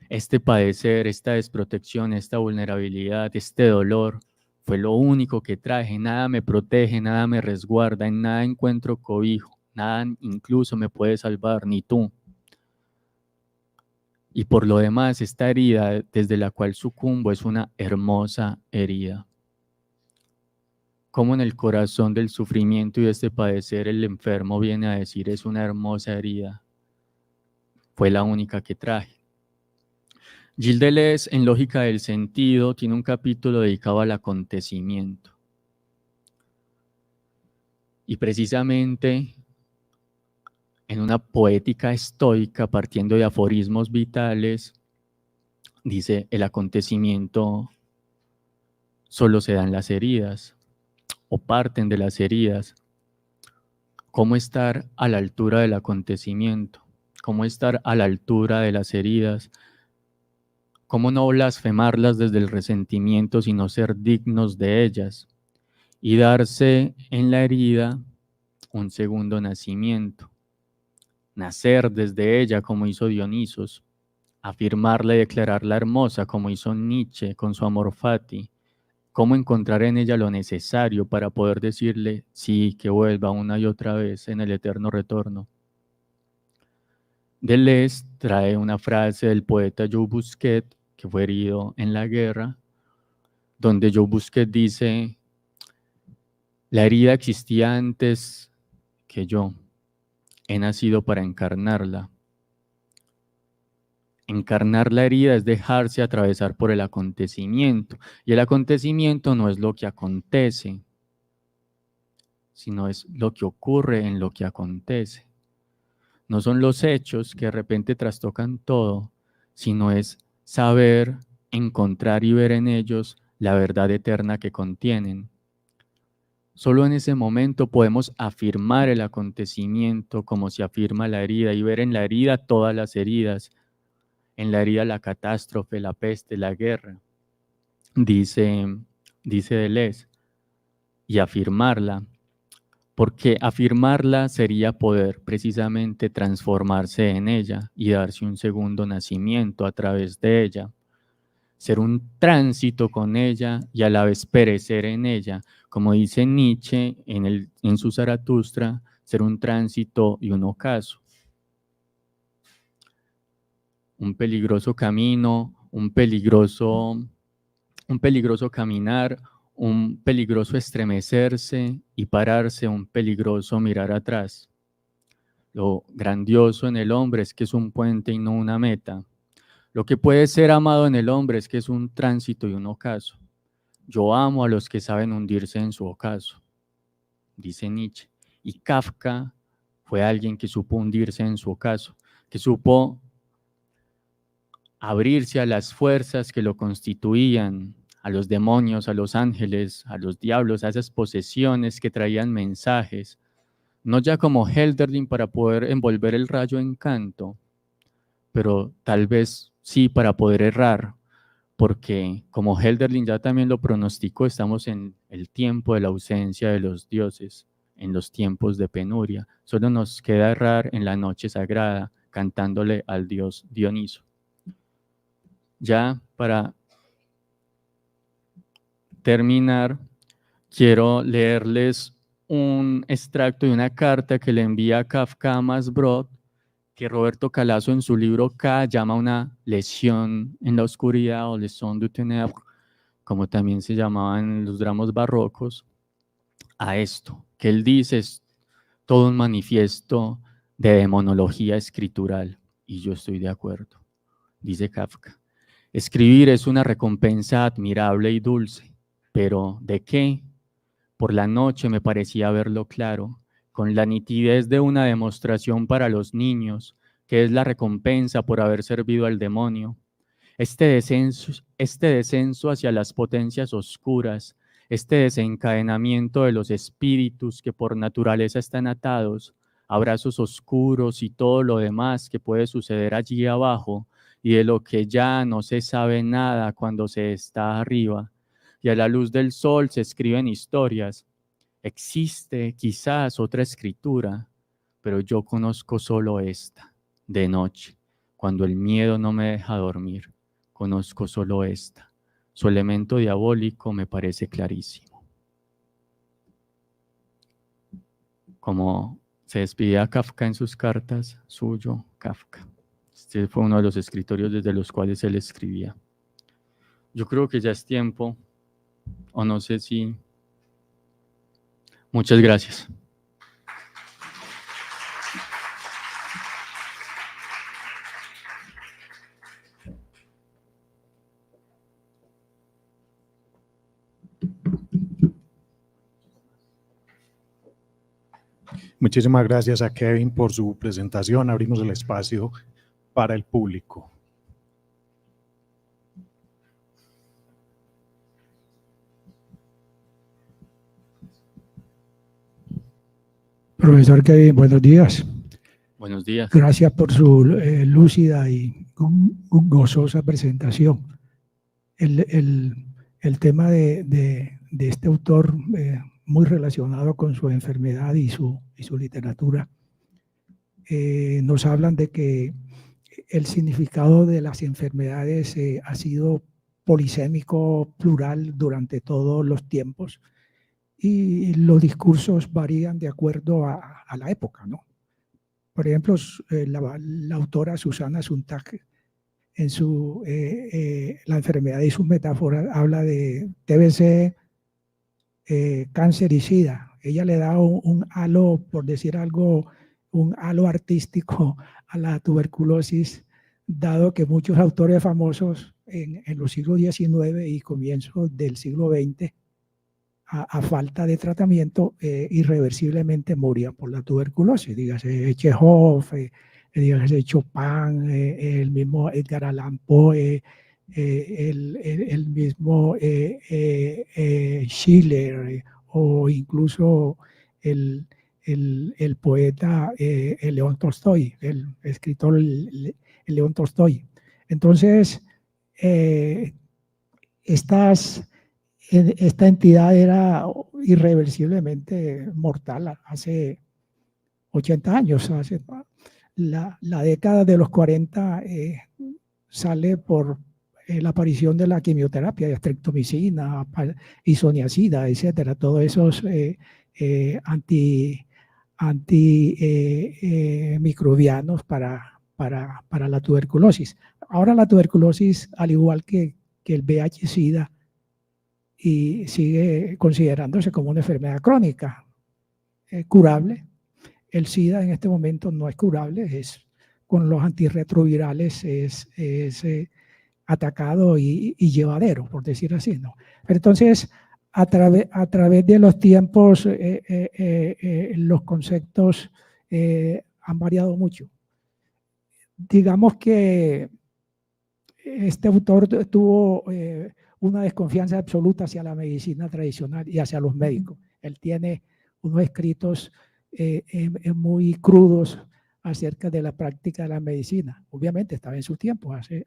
Este padecer, esta desprotección, esta vulnerabilidad, este dolor, fue lo único que traje. Nada me protege, nada me resguarda, en nada encuentro cobijo, nada incluso me puede salvar, ni tú. Y por lo demás, esta herida desde la cual sucumbo es una hermosa herida. Como en el corazón del sufrimiento y de este padecer el enfermo viene a decir: es una hermosa herida, fue la única que traje. Gilles Deleuze, en Lógica del Sentido, tiene un capítulo dedicado al acontecimiento. Y precisamente en una poética estoica, partiendo de aforismos vitales, dice: el acontecimiento solo se da en las heridas, o parten de las heridas. ¿Cómo estar a la altura del acontecimiento? ¿Cómo estar a la altura de las heridas? ¿Cómo no blasfemarlas desde el resentimiento, sino ser dignos de ellas? Y darse en la herida un segundo nacimiento. Nacer desde ella como hizo Dionisos, afirmarla y declararla hermosa como hizo Nietzsche con su amor fati. ¿Cómo encontrar en ella lo necesario para poder decirle sí, que vuelva una y otra vez en el eterno retorno? Deleuze trae una frase del poeta Joe Busquet, que fue herido en la guerra, donde Joe Busquet dice: la herida existía antes que yo, he nacido para encarnarla. Encarnar la herida es dejarse atravesar por el acontecimiento, y el acontecimiento no es lo que acontece, sino es lo que ocurre en lo que acontece. No son los hechos que de repente trastocan todo, sino es saber, encontrar y ver en ellos la verdad eterna que contienen. Solo en ese momento podemos afirmar el acontecimiento como se afirma la herida y ver en la herida todas las heridas, en la herida la catástrofe, la peste, la guerra, dice Deleuze, y afirmarla, porque afirmarla sería poder precisamente transformarse en ella y darse un segundo nacimiento a través de ella, ser un tránsito con ella y a la vez perecer en ella, como dice Nietzsche en su Zaratustra, ser un tránsito y un ocaso. Un peligroso camino, un peligroso caminar, un peligroso estremecerse y pararse, un peligroso mirar atrás. Lo grandioso en el hombre es que es un puente y no una meta. Lo que puede ser amado en el hombre es que es un tránsito y un ocaso. Yo amo a los que saben hundirse en su ocaso, dice Nietzsche. Y Kafka fue alguien que supo hundirse en su ocaso, que supo abrirse a las fuerzas que lo constituían, a los demonios, a los ángeles, a los diablos, a esas posesiones que traían mensajes, no ya como Hölderlin para poder envolver el rayo en canto, pero tal vez sí para poder errar, porque como Hölderlin ya también lo pronosticó, estamos en el tiempo de la ausencia de los dioses, en los tiempos de penuria. Solo nos queda errar en la noche sagrada, cantándole al dios Dioniso. Ya para terminar, quiero leerles un extracto de una carta que le envía Kafka a Masbrod, que Roberto Calazo en su libro K llama una lesión en la oscuridad o leçon du ténèbre, como también se llamaban en los dramas barrocos, a esto, que él dice es todo un manifiesto de demonología escritural, y yo estoy de acuerdo, dice Kafka. Escribir es una recompensa admirable y dulce, pero ¿de qué? Por la noche me parecía verlo claro, con la nitidez de una demostración para los niños, que es la recompensa por haber servido al demonio. Este descenso hacia las potencias oscuras, este desencadenamiento de los espíritus que por naturaleza están atados, abrazos oscuros y todo lo demás que puede suceder allí abajo, y de lo que ya no se sabe nada cuando se está arriba, y a la luz del sol se escriben historias. Existe quizás otra escritura, pero yo conozco solo esta, de noche, cuando el miedo no me deja dormir. Conozco solo esta. Su elemento diabólico me parece clarísimo. Como se despedía Kafka en sus cartas, suyo, Kafka. Este fue uno de los escritorios desde los cuales él escribía. Yo creo que ya es tiempo, o no sé si... Muchas gracias. Muchísimas gracias a Kevin por su presentación. Abrimos el espacio para el público. Profesor Kevin, buenos días. Buenos días. Gracias por su lúcida y gozosa presentación. El tema de este autor, muy relacionado con su enfermedad y su literatura, nos hablan de que el significado de las enfermedades ha sido polisémico, plural durante todos los tiempos, y los discursos varían de acuerdo a la época, ¿no? Por ejemplo, la autora Susana Sontag, en su La enfermedad y sus metáforas, habla de TBC, cáncer y SIDA. Ella le da un halo, por decir algo, un halo artístico a la tuberculosis, dado que muchos autores famosos en los siglos XIX y comienzos del siglo XX, a falta de tratamiento, irreversiblemente morían por la tuberculosis. Dígase Chekhov, dígase Chopin, el mismo Edgar Allan Poe, el mismo Schiller, o incluso el poeta León Tolstoy, el escritor León Tolstoy. Entonces, esta entidad era irreversiblemente mortal hace 80 años. La década de los 40 sale por la aparición de la quimioterapia, de estreptomicina, isoniazida, etcétera, todos esos antimicrobianos para la tuberculosis. Ahora la tuberculosis, al igual que el VIH-Sida, y sigue considerándose como una enfermedad crónica, curable. El SIDA en este momento no es curable, con los antirretrovirales es atacado y llevadero, por decir así, ¿no? Pero entonces, a través de los tiempos, los conceptos han variado mucho. Digamos que este autor tuvo una desconfianza absoluta hacia la medicina tradicional y hacia los médicos. Él tiene unos escritos muy crudos acerca de la práctica de la medicina. Obviamente estaba en su tiempo, hace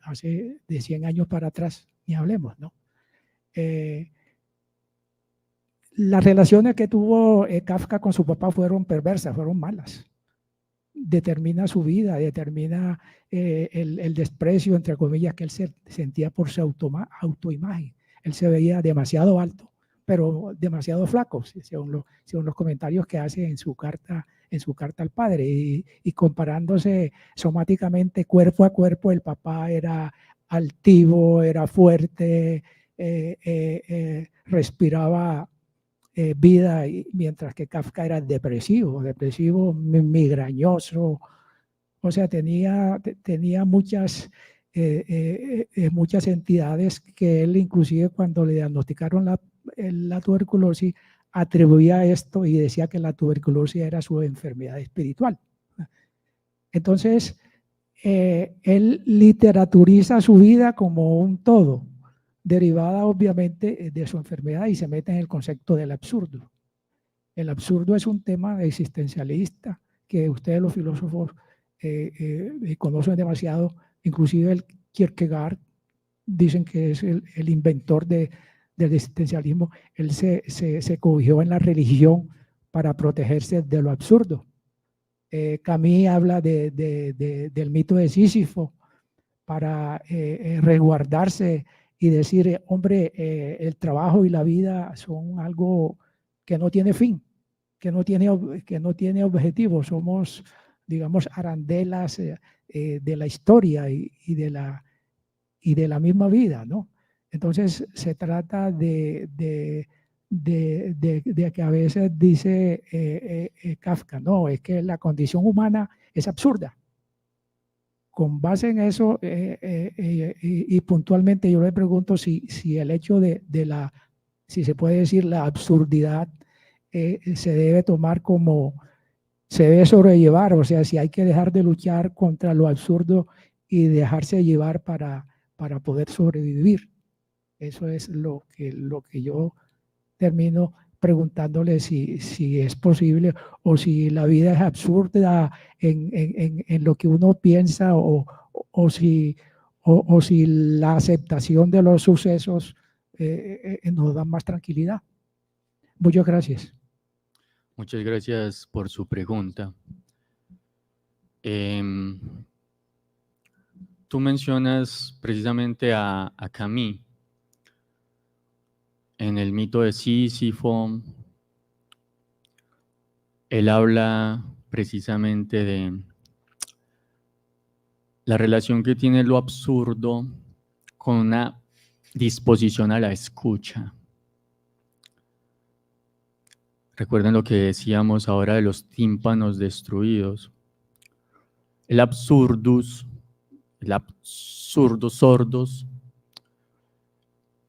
de 100 años para atrás, ni hablemos, ¿no? Las relaciones que tuvo Kafka con su papá fueron perversas, fueron malas. Determina su vida, determina el desprecio, entre comillas, que él sentía por su autoimagen. Él se veía demasiado alto, pero demasiado flaco, según los comentarios que hace en su carta al padre, y comparándose somáticamente cuerpo a cuerpo, el papá era altivo, era fuerte, respiraba vida, mientras que Kafka era depresivo, migrañoso, o sea, tenía muchas entidades que él, inclusive cuando le diagnosticaron la tuberculosis, atribuía a esto y decía que la tuberculosis era su enfermedad espiritual. Entonces, él literaturiza su vida como un todo, derivada obviamente de su enfermedad, y se mete en el concepto del absurdo. El absurdo es un tema existencialista que ustedes los filósofos conocen demasiado, inclusive el Kierkegaard dicen que es el inventor del existencialismo. Él se cobió en la religión para protegerse de lo absurdo. Camus habla del mito de Sísifo para resguardarse y decir, hombre, el trabajo y la vida son algo que no tiene fin, que no tiene objetivo. Somos, digamos, arandelas de la historia y de la misma vida, ¿no? Entonces se trata de que a veces dice Kafka, no, es que la condición humana es absurda. Con base en eso, y puntualmente yo le pregunto si el hecho si se puede decir la absurdidad, se debe tomar como, se debe sobrellevar, o sea, si hay que dejar de luchar contra lo absurdo y dejarse llevar para poder sobrevivir. Eso es lo que yo termino preguntándole si es posible, o si la vida es absurda en lo que uno piensa, o si la aceptación de los sucesos nos da más tranquilidad. Muchas gracias. Muchas gracias por su pregunta. Tú mencionas precisamente a Camus. En el mito de Sísifo, él habla precisamente de la relación que tiene lo absurdo con una disposición a la escucha. Recuerden lo que decíamos ahora de los tímpanos destruidos. El absurdus, el absurdo sordos,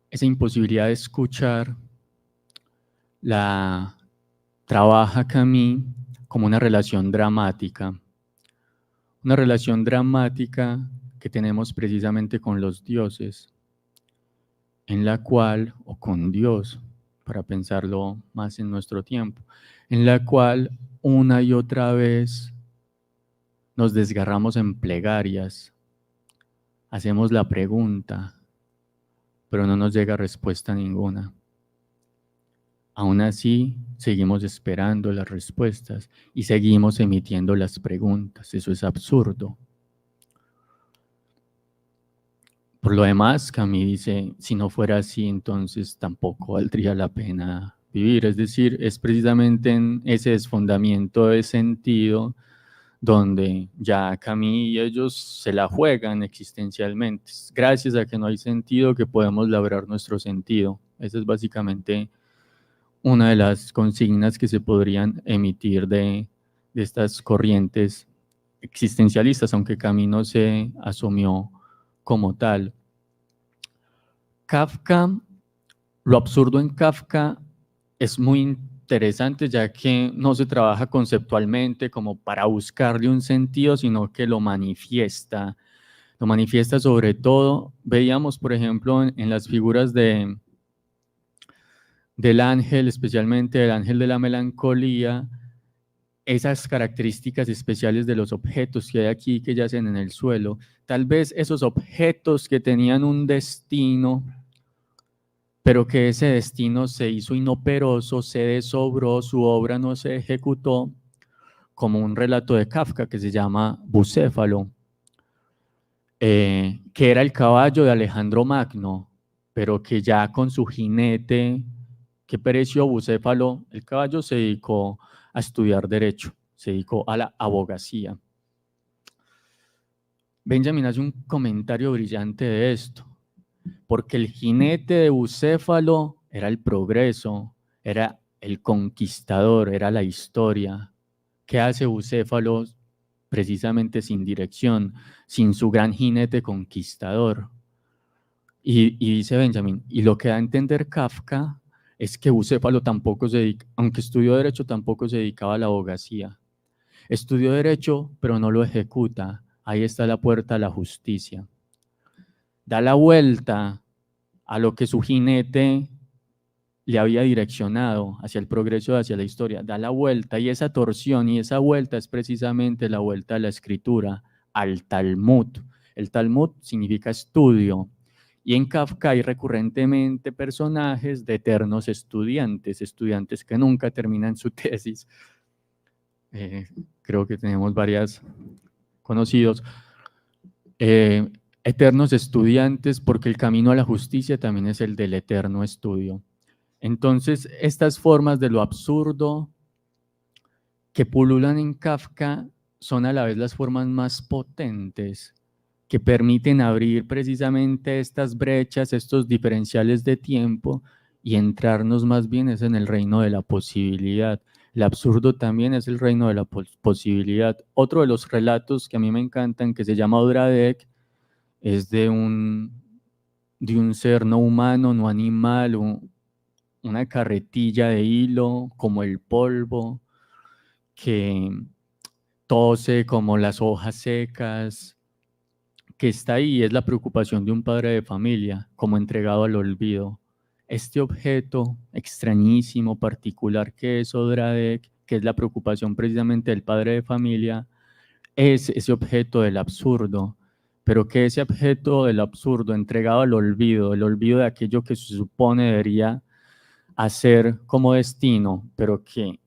esa imposibilidad de escuchar, la trabaja Camus como una relación dramática. Una relación dramática que tenemos precisamente con los dioses, en la cual, o con Dios, para pensarlo más en nuestro tiempo, en la cual una y otra vez nos desgarramos en plegarias, hacemos la pregunta, pero no nos llega respuesta ninguna. Aún así, seguimos esperando las respuestas y seguimos emitiendo las preguntas. Eso es absurdo. Por lo demás, Camus dice, si no fuera así, entonces tampoco valdría la pena vivir. Es decir, es precisamente en ese desfondamiento de sentido donde ya Camus y ellos se la juegan existencialmente. Gracias a que no hay sentido que podemos labrar nuestro sentido. Esa es básicamente una de las consignas que se podrían emitir de estas corrientes existencialistas, aunque Camus no se asumió como tal. Kafka, lo absurdo en Kafka es muy interesante, ya que no se trabaja conceptualmente como para buscarle un sentido, sino que lo manifiesta sobre todo. Veíamos, por ejemplo, en las figuras del ángel, especialmente del ángel de la melancolía, esas características especiales de los objetos que hay aquí, que yacen en el suelo. Tal vez esos objetos que tenían un destino, pero que ese destino se hizo inoperoso, se desobró, su obra no se ejecutó, como un relato de Kafka que se llama Bucéfalo, que era el caballo de Alejandro Magno, pero que ya con su jinete que pereció Bucéfalo, el caballo se dedicó a estudiar derecho, se dedicó a la abogacía. Benjamin hace un comentario brillante de esto, porque el jinete de Bucéfalo era el progreso, era el conquistador, era la historia. ¿Qué hace Bucéfalo precisamente sin dirección, sin su gran jinete conquistador? Y dice Benjamin, y lo que da a entender Kafka es que Bucéfalo tampoco se dedica, aunque estudió derecho, tampoco se dedicaba a la abogacía. Estudió derecho, pero no lo ejecuta. Ahí está la puerta a la justicia. Da la vuelta a lo que su jinete le había direccionado hacia el progreso, hacia la historia. Da la vuelta, y esa torsión y esa vuelta es precisamente la vuelta a la escritura, al Talmud. El Talmud significa estudio. Y en Kafka hay recurrentemente personajes de eternos estudiantes, estudiantes que nunca terminan su tesis. Creo que tenemos varios conocidos. Eternos estudiantes, porque el camino a la justicia también es el del eterno estudio. Entonces, estas formas de lo absurdo que pululan en Kafka son a la vez las formas más potentes que permiten abrir precisamente estas brechas, estos diferenciales de tiempo y entrarnos más bien es en el reino de la posibilidad. El absurdo también es el reino de la posibilidad. Otro de los relatos que a mí me encantan, que se llama Odradek, es de un ser no humano, no animal, una carretilla de hilo, como el polvo, que tose como las hojas secas, que está ahí. Es la preocupación de un padre de familia, como entregado al olvido. Este objeto extrañísimo, particular que es Odradek, que es la preocupación precisamente del padre de familia, es ese objeto del absurdo, pero que ese objeto del absurdo entregado al olvido, el olvido de aquello que se supone debería hacer como destino, pero que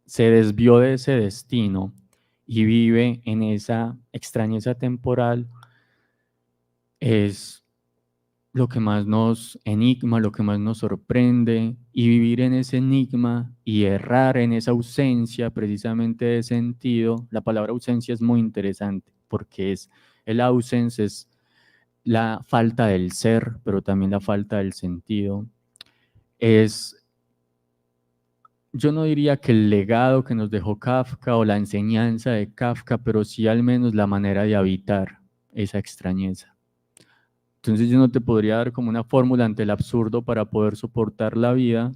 se desvió de ese destino y vive en esa extrañeza temporal, es lo que más nos enigma, lo que más nos sorprende, y vivir en ese enigma y errar en esa ausencia precisamente de sentido. La palabra ausencia es muy interesante porque el ausence es la falta del ser, pero también la falta del sentido. Yo no diría que el legado que nos dejó Kafka o la enseñanza de Kafka, pero sí al menos la manera de habitar esa extrañeza. Entonces yo no te podría dar como una fórmula ante el absurdo para poder soportar la vida,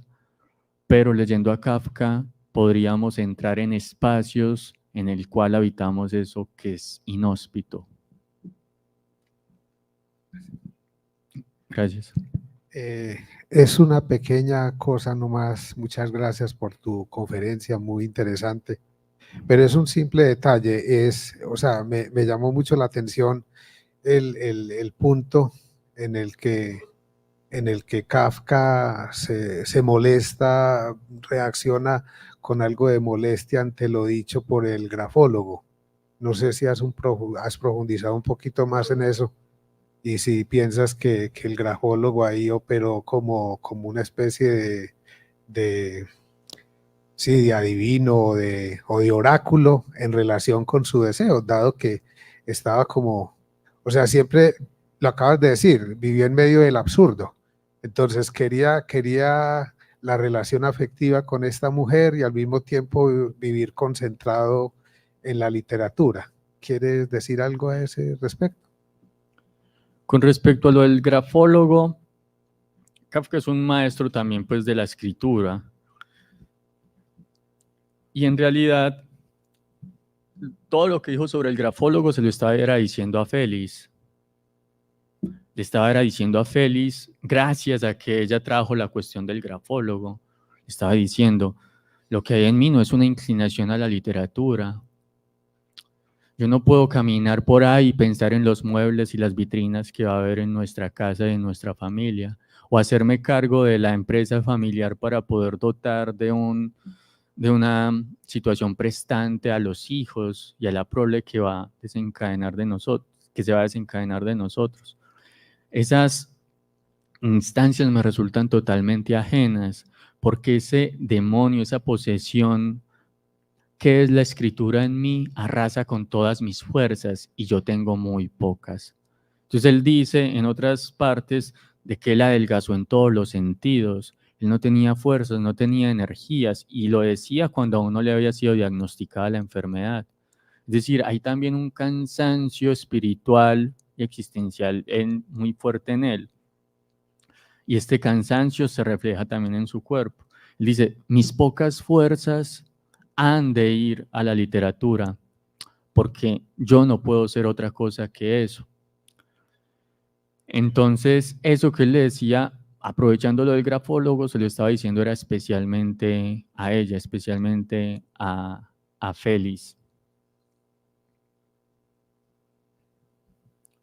pero leyendo a Kafka podríamos entrar en espacios en el cual habitamos eso que es inhóspito. Gracias. Es una pequeña cosa nomás. Muchas gracias por tu conferencia, muy interesante. Pero es un simple detalle. O sea, me llamó mucho la atención el punto en el que Kafka se molesta, reacciona con algo de molestia ante lo dicho por el grafólogo. No sé si has profundizado un poquito más en eso y si piensas que el grafólogo ahí operó como una especie de, sí, de adivino o de oráculo en relación con su deseo, dado que estaba como, o sea, siempre lo acabas de decir, vivió en medio del absurdo. Entonces quería la relación afectiva con esta mujer y al mismo tiempo vivir concentrado en la literatura. ¿Quieres decir algo a ese respecto? Con respecto a lo del grafólogo, Kafka es un maestro también pues de la escritura. Y en realidad, todo lo que dijo sobre el grafólogo se lo estaba diciendo a Félix. Le estaba diciendo a Félix, gracias a que ella trajo la cuestión del grafólogo, le estaba diciendo, lo que hay en mí no es una inclinación a la literatura. Yo no puedo caminar por ahí y pensar en los muebles y las vitrinas que va a haber en nuestra casa y en nuestra familia, o hacerme cargo de la empresa familiar para poder dotar de una situación prestante a los hijos y a la prole que va a desencadenar de nosotros, que se va a desencadenar de nosotros. Esas instancias me resultan totalmente ajenas, porque ese demonio, esa posesión que es la escritura en mí, arrasa con todas mis fuerzas y yo tengo muy pocas. Entonces él dice en otras partes de que él adelgazó en todos los sentidos, él no tenía fuerzas, no tenía energías y lo decía cuando aún no le había sido diagnosticada la enfermedad. Es decir, hay también un cansancio espiritual y existencial muy fuerte en él. Y este cansancio se refleja también en su cuerpo. Él dice, mis pocas fuerzas han de ir a la literatura, porque yo no puedo ser otra cosa que eso. Entonces, eso que él le decía, aprovechando lo del grafólogo, se lo estaba diciendo era especialmente a ella, especialmente a Félix.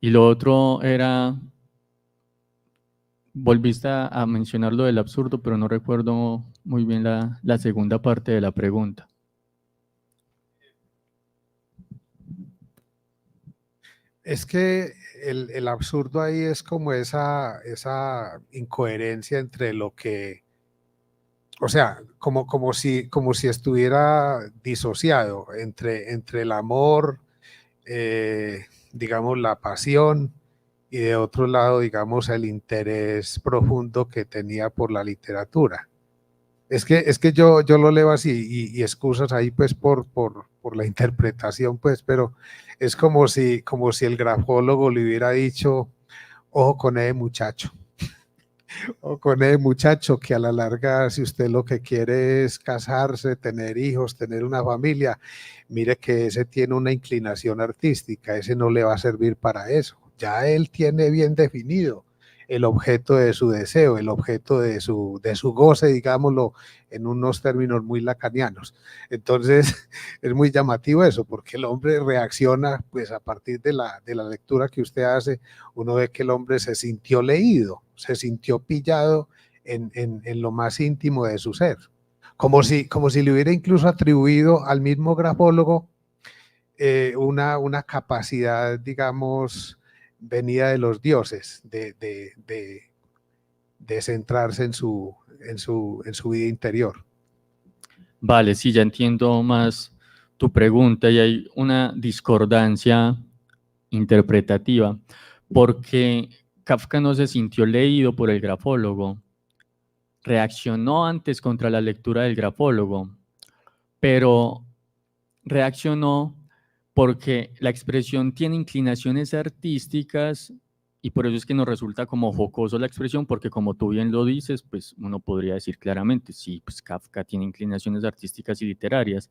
Y lo otro era, volviste a mencionar lo del absurdo, pero no recuerdo muy bien la segunda parte de la pregunta. Es que el absurdo ahí es como esa incoherencia entre lo que, o sea, como si estuviera disociado entre el amor, digamos, la pasión, y de otro lado, digamos, el interés profundo que tenía por la literatura. Es que yo lo leo así, y excusas ahí pues por la interpretación, pues, pero es como si el grafólogo le hubiera dicho, ojo con ese muchacho, o con ese muchacho que a la larga, si usted lo que quiere es casarse, tener hijos, tener una familia, mire que ese tiene una inclinación artística, ese no le va a servir para eso. Ya él tiene bien definido el objeto de su deseo, el objeto de su goce, digámoslo en unos términos muy lacanianos. Entonces, es muy llamativo eso, porque el hombre reacciona, pues a partir de la lectura que usted hace, uno ve que el hombre se sintió leído, se sintió pillado en lo más íntimo de su ser, como si le hubiera incluso atribuido al mismo grafólogo una capacidad, digamos, venida de los dioses, de centrarse en su vida interior. Vale, sí, ya entiendo más tu pregunta y hay una discordancia interpretativa, porque Kafka no se sintió leído por el grafólogo, reaccionó antes contra la lectura del grafólogo, pero reaccionó porque la expresión tiene inclinaciones artísticas y por eso es que nos resulta como jocoso la expresión, porque como tú bien lo dices, pues uno podría decir claramente, sí, pues Kafka tiene inclinaciones artísticas y literarias,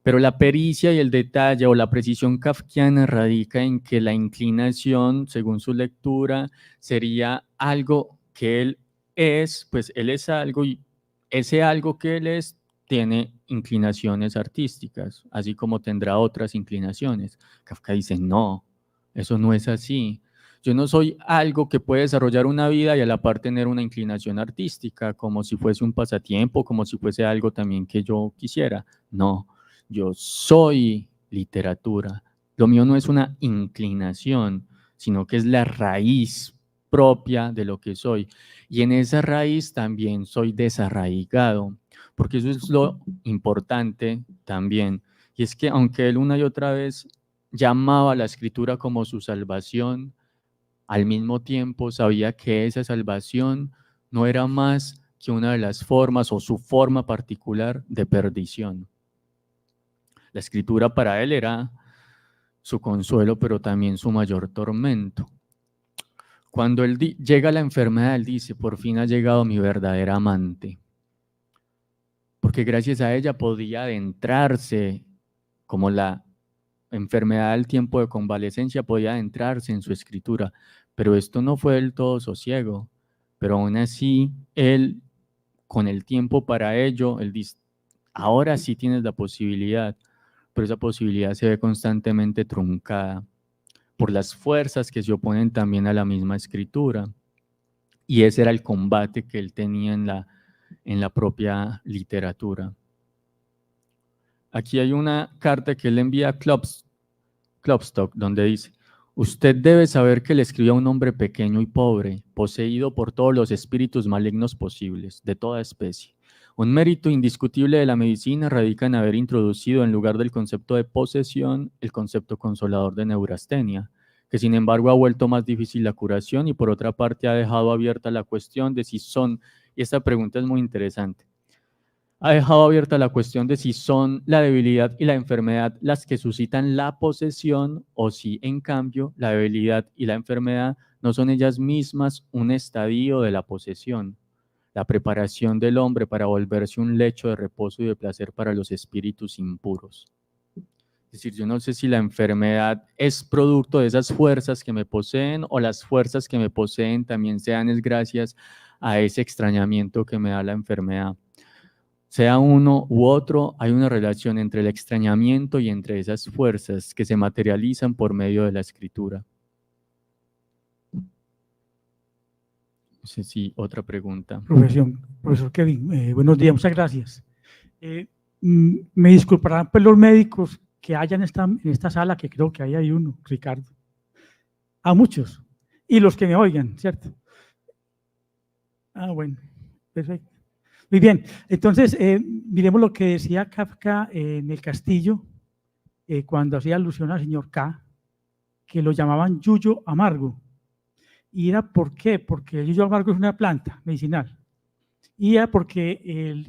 pero la pericia y el detalle o la precisión kafkiana radica en que la inclinación, según su lectura, sería algo que él es, pues él es algo y ese algo que él es tiene inclinaciones artísticas, así como tendrá otras inclinaciones. Kafka dice, no, eso no es así. Yo no soy algo que puede desarrollar una vida y a la par tener una inclinación artística, como si fuese un pasatiempo, como si fuese algo también que yo quisiera. No, yo soy literatura. Lo mío no es una inclinación, sino que es la raíz propia de lo que soy. Y en esa raíz también soy desarraigado, porque eso es lo importante también. Y es que aunque él una y otra vez llamaba a la escritura como su salvación, al mismo tiempo sabía que esa salvación no era más que una de las formas o su forma particular de perdición. La escritura para él era su consuelo, pero también su mayor tormento. Cuando él llega a la enfermedad, él dice, por fin ha llegado mi verdadera amante. Porque gracias a ella podía adentrarse, como la enfermedad del tiempo de convalecencia, podía adentrarse en su escritura. Pero esto no fue del todo sosiego. Pero aún así, él, con el tiempo para ello, él dice, ahora sí tienes la posibilidad, pero esa posibilidad se ve constantemente truncada por las fuerzas que se oponen también a la misma escritura. Y ese era el combate que él tenía en la propia literatura. Aquí hay una carta que él envía a Klopstock, donde dice, usted debe saber que le escribió a un hombre pequeño y pobre, poseído por todos los espíritus malignos posibles, de toda especie. Un mérito indiscutible de la medicina radica en haber introducido en lugar del concepto de posesión el concepto consolador de neurastenia, que sin embargo ha vuelto más difícil la curación y por otra parte ha dejado abierta la cuestión de si son, y esta pregunta es muy interesante, ha dejado abierta la cuestión de si son la debilidad y la enfermedad las que suscitan la posesión o si en cambio la debilidad y la enfermedad no son ellas mismas un estadio de la posesión, la preparación del hombre para volverse un lecho de reposo y de placer para los espíritus impuros. Es decir, yo no sé si la enfermedad es producto de esas fuerzas que me poseen o las fuerzas que me poseen también sean es gracias a ese extrañamiento que me da la enfermedad. Sea uno u otro, hay una relación entre el extrañamiento y entre esas fuerzas que se materializan por medio de la escritura. No sé si otra pregunta. Profesor Kevin, buenos días, muchas gracias. Me disculparán pues los médicos que hayan en esta sala, que creo que ahí hay uno, Ricardo. A muchos. Y los que me oigan, ¿cierto? Ah, bueno, perfecto. Muy bien, entonces miremos lo que decía Kafka en El Castillo, cuando hacía alusión al señor K, que lo llamaban yuyo amargo. ¿Y era por qué? Porque el yuyo amargo es una planta medicinal. Y era porque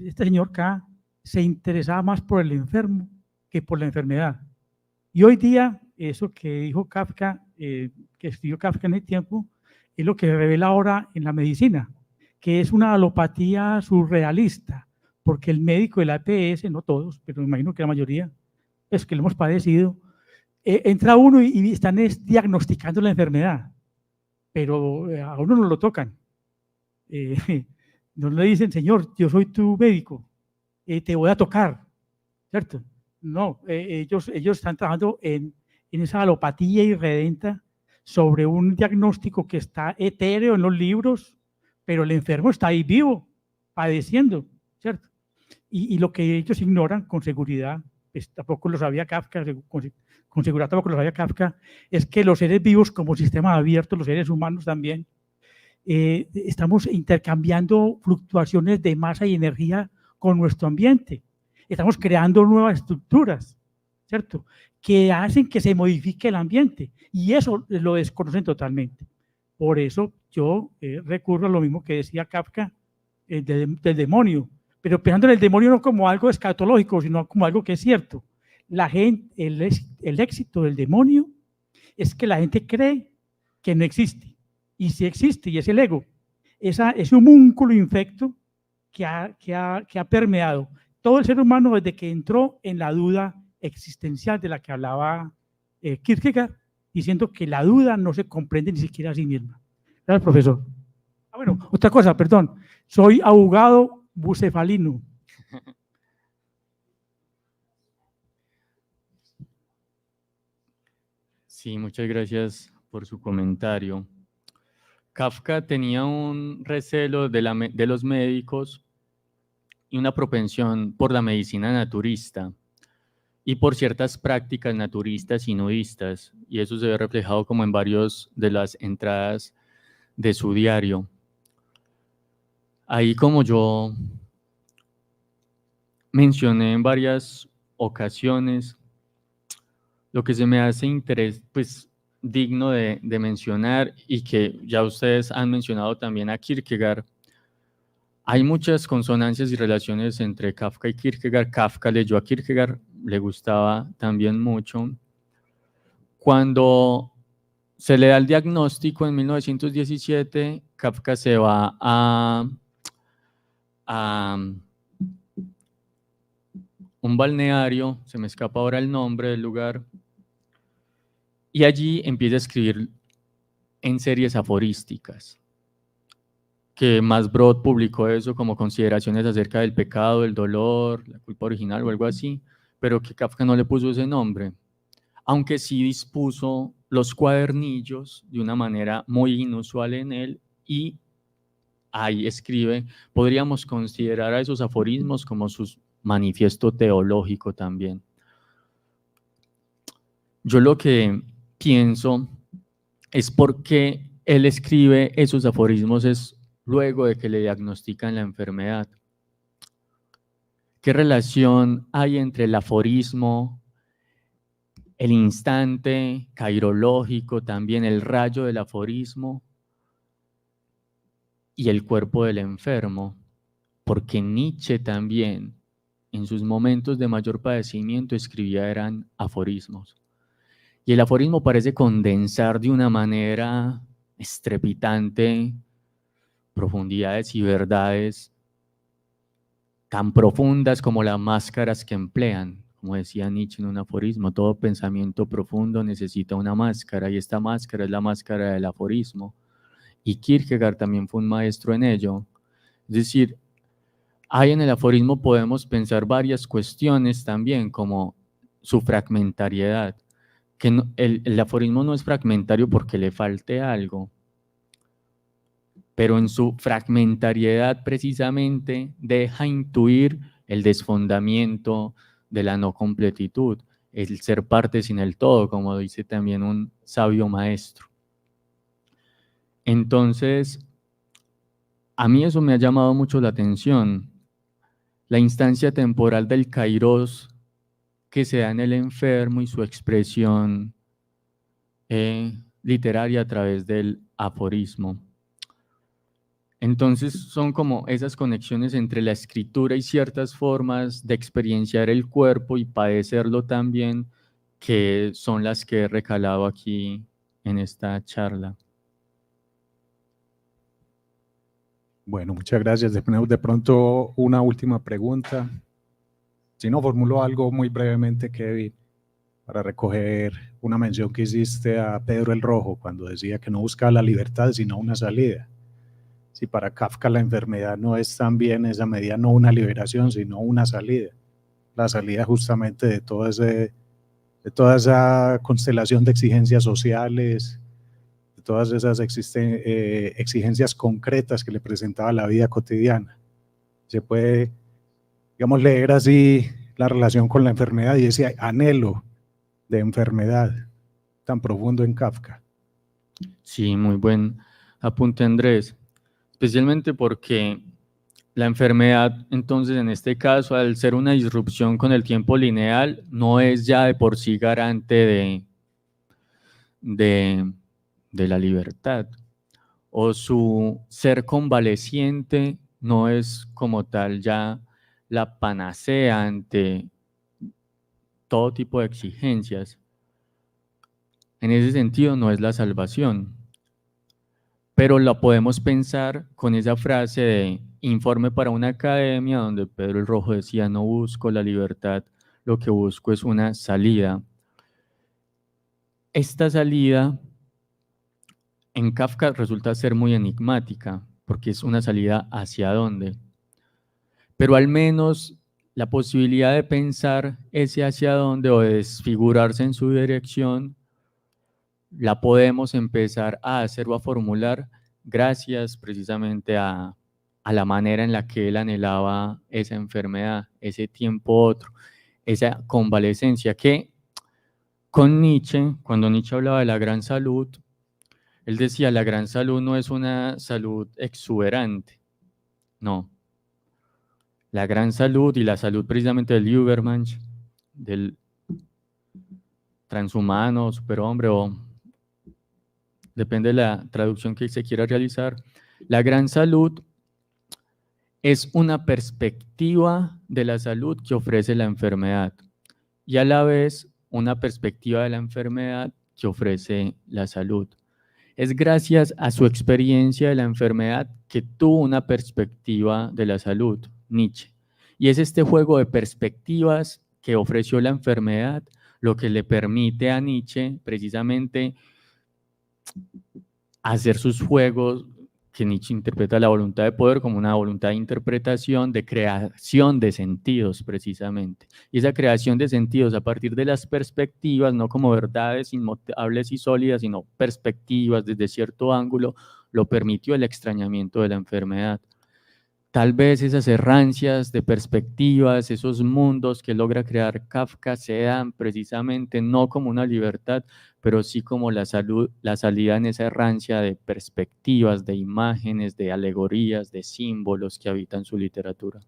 este señor K se interesaba más por el enfermo que por la enfermedad. Y hoy día, eso que dijo Kafka, que escribió Kafka en el tiempo, es lo que se revela ahora en la medicina, que es una alopatía surrealista, porque el médico de la EPS, no todos, pero me imagino que la mayoría, es que lo hemos padecido, entra uno y están diagnosticando la enfermedad, pero a uno no lo tocan. No le dicen, señor, yo soy tu médico, te voy a tocar, ¿cierto? No, ellos están trabajando en esa alopatía irredenta sobre un diagnóstico que está etéreo en los libros, pero el enfermo está ahí vivo, padeciendo, ¿cierto? Y lo que ellos ignoran con seguridad, pues tampoco lo sabía Kafka, con seguridad tampoco lo sabía Kafka, es que los seres vivos como sistema abierto, los seres humanos también, estamos intercambiando fluctuaciones de masa y energía con nuestro ambiente. Estamos creando nuevas estructuras, ¿cierto? Que hacen que se modifique el ambiente y eso lo desconocen totalmente. Por eso yo recurro a lo mismo que decía Kafka del demonio, pero pensando en el demonio no como algo escatológico, sino como algo que es cierto. La gente, el éxito del demonio es que la gente cree que no existe. Y sí existe, y es el ego. Es un homúnculo infecto que ha permeado todo el ser humano desde que entró en la duda existencial de la que hablaba Kierkegaard, diciendo que la duda no se comprende ni siquiera a sí misma. Gracias, profesor. Bueno, otra cosa, perdón. Soy abogado bucefalino. Sí, muchas gracias por su comentario. Kafka tenía un recelo de los médicos y una propensión por la medicina naturista y por ciertas prácticas naturistas y nudistas, y eso se ve reflejado como en varios de las entradas de su diario. Ahí, como yo mencioné en varias ocasiones, lo que se me hace pues, digno de mencionar, y que ya ustedes han mencionado también a Kierkegaard, hay muchas consonancias y relaciones entre Kafka y Kierkegaard. Kafka leyó a Kierkegaard, le gustaba también mucho. Cuando se le da el diagnóstico en 1917, Kafka se va a un balneario, se me escapa ahora el nombre del lugar, y allí empieza a escribir en series aforísticas, que Masbrod publicó eso como consideraciones acerca del pecado, el dolor, la culpa original o algo así, pero que Kafka no le puso ese nombre, aunque sí dispuso los cuadernillos de una manera muy inusual en él, y ahí escribe, podríamos considerar a esos aforismos como su manifiesto teológico también. Yo lo que pienso es por qué él escribe esos aforismos es luego de que le diagnostican la enfermedad. ¿Qué relación hay entre el aforismo, el instante cairológico, también el rayo del aforismo, y el cuerpo del enfermo? Porque Nietzsche también, en sus momentos de mayor padecimiento, escribía eran aforismos. Y el aforismo parece condensar de una manera estrepitante profundidades y verdades tan profundas como las máscaras que emplean. Como decía Nietzsche en un aforismo, todo pensamiento profundo necesita una máscara, y esta máscara es la máscara del aforismo. Y Kierkegaard también fue un maestro en ello. Es decir, hay en el aforismo, podemos pensar varias cuestiones también, como su fragmentariedad, que no, el aforismo no es fragmentario porque le falte algo, pero en su fragmentariedad precisamente deja intuir el desfondamiento de la no completitud, el ser parte sin el todo, como dice también un sabio maestro. Entonces, a mí eso me ha llamado mucho la atención, la instancia temporal del kairos que se da en el enfermo y su expresión literaria a través del aforismo. Entonces son como esas conexiones entre la escritura y ciertas formas de experienciar el cuerpo y padecerlo también, que son las que he recalado aquí en esta charla. Bueno, muchas gracias. De pronto una última pregunta. Si no, formulo algo muy brevemente, Kevin, para recoger una mención que hiciste a Pedro el Rojo cuando decía que no buscaba la libertad sino una salida. Si para Kafka la enfermedad no es también esa medida, no una liberación, sino una salida. La salida justamente de toda esa constelación de exigencias sociales, de todas esas exigencias concretas que le presentaba la vida cotidiana. Se puede, digamos, leer así la relación con la enfermedad y ese anhelo de enfermedad tan profundo en Kafka. Sí, muy buen apunte, Andrés. Especialmente porque la enfermedad, entonces, en este caso, al ser una disrupción con el tiempo lineal, no es ya de por sí garante de la libertad, o su ser convaleciente no es como tal ya la panacea ante todo tipo de exigencias. En ese sentido, no es la salvación. Pero la podemos pensar con esa frase de informe para una academia, donde Pedro el Rojo decía, no busco la libertad, lo que busco es una salida. Esta salida en Kafka resulta ser muy enigmática, porque es una salida hacia dónde. Pero al menos la posibilidad de pensar ese hacia dónde o de desfigurarse en su dirección, la podemos empezar a hacer o a formular gracias precisamente a la manera en la que él anhelaba esa enfermedad, ese tiempo otro, esa convalecencia que con Nietzsche, cuando Nietzsche hablaba de la gran salud, él decía, la gran salud no es una salud exuberante, no. La gran salud y la salud precisamente del Übermensch, del transhumano, superhombre, o depende de la traducción que se quiera realizar, la gran salud es una perspectiva de la salud que ofrece la enfermedad y a la vez una perspectiva de la enfermedad que ofrece la salud. Es gracias a su experiencia de la enfermedad que tuvo una perspectiva de la salud, Nietzsche. Y es este juego de perspectivas que ofreció la enfermedad lo que le permite a Nietzsche precisamente hacer sus juegos, que Nietzsche interpreta la voluntad de poder como una voluntad de interpretación, de creación de sentidos precisamente. Y esa creación de sentidos a partir de las perspectivas, no como verdades inmutables y sólidas, sino perspectivas desde cierto ángulo, lo permitió el extrañamiento de la enfermedad. Tal vez esas errancias de perspectivas, esos mundos que logra crear Kafka sean precisamente no como una libertad, pero sí como la salida en esa errancia de perspectivas, de imágenes, de alegorías, de símbolos que habitan su literatura.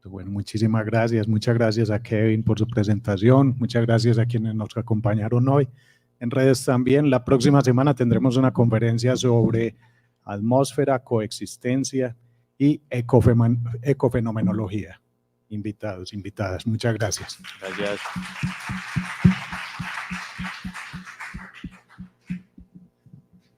Bueno, muchísimas gracias. Muchas gracias a Kevin por su presentación. Muchas gracias a quienes nos acompañaron hoy. En redes también, la próxima semana tendremos una conferencia sobre atmósfera, coexistencia y ecofenomenología. Invitados, invitadas. Muchas gracias. Gracias.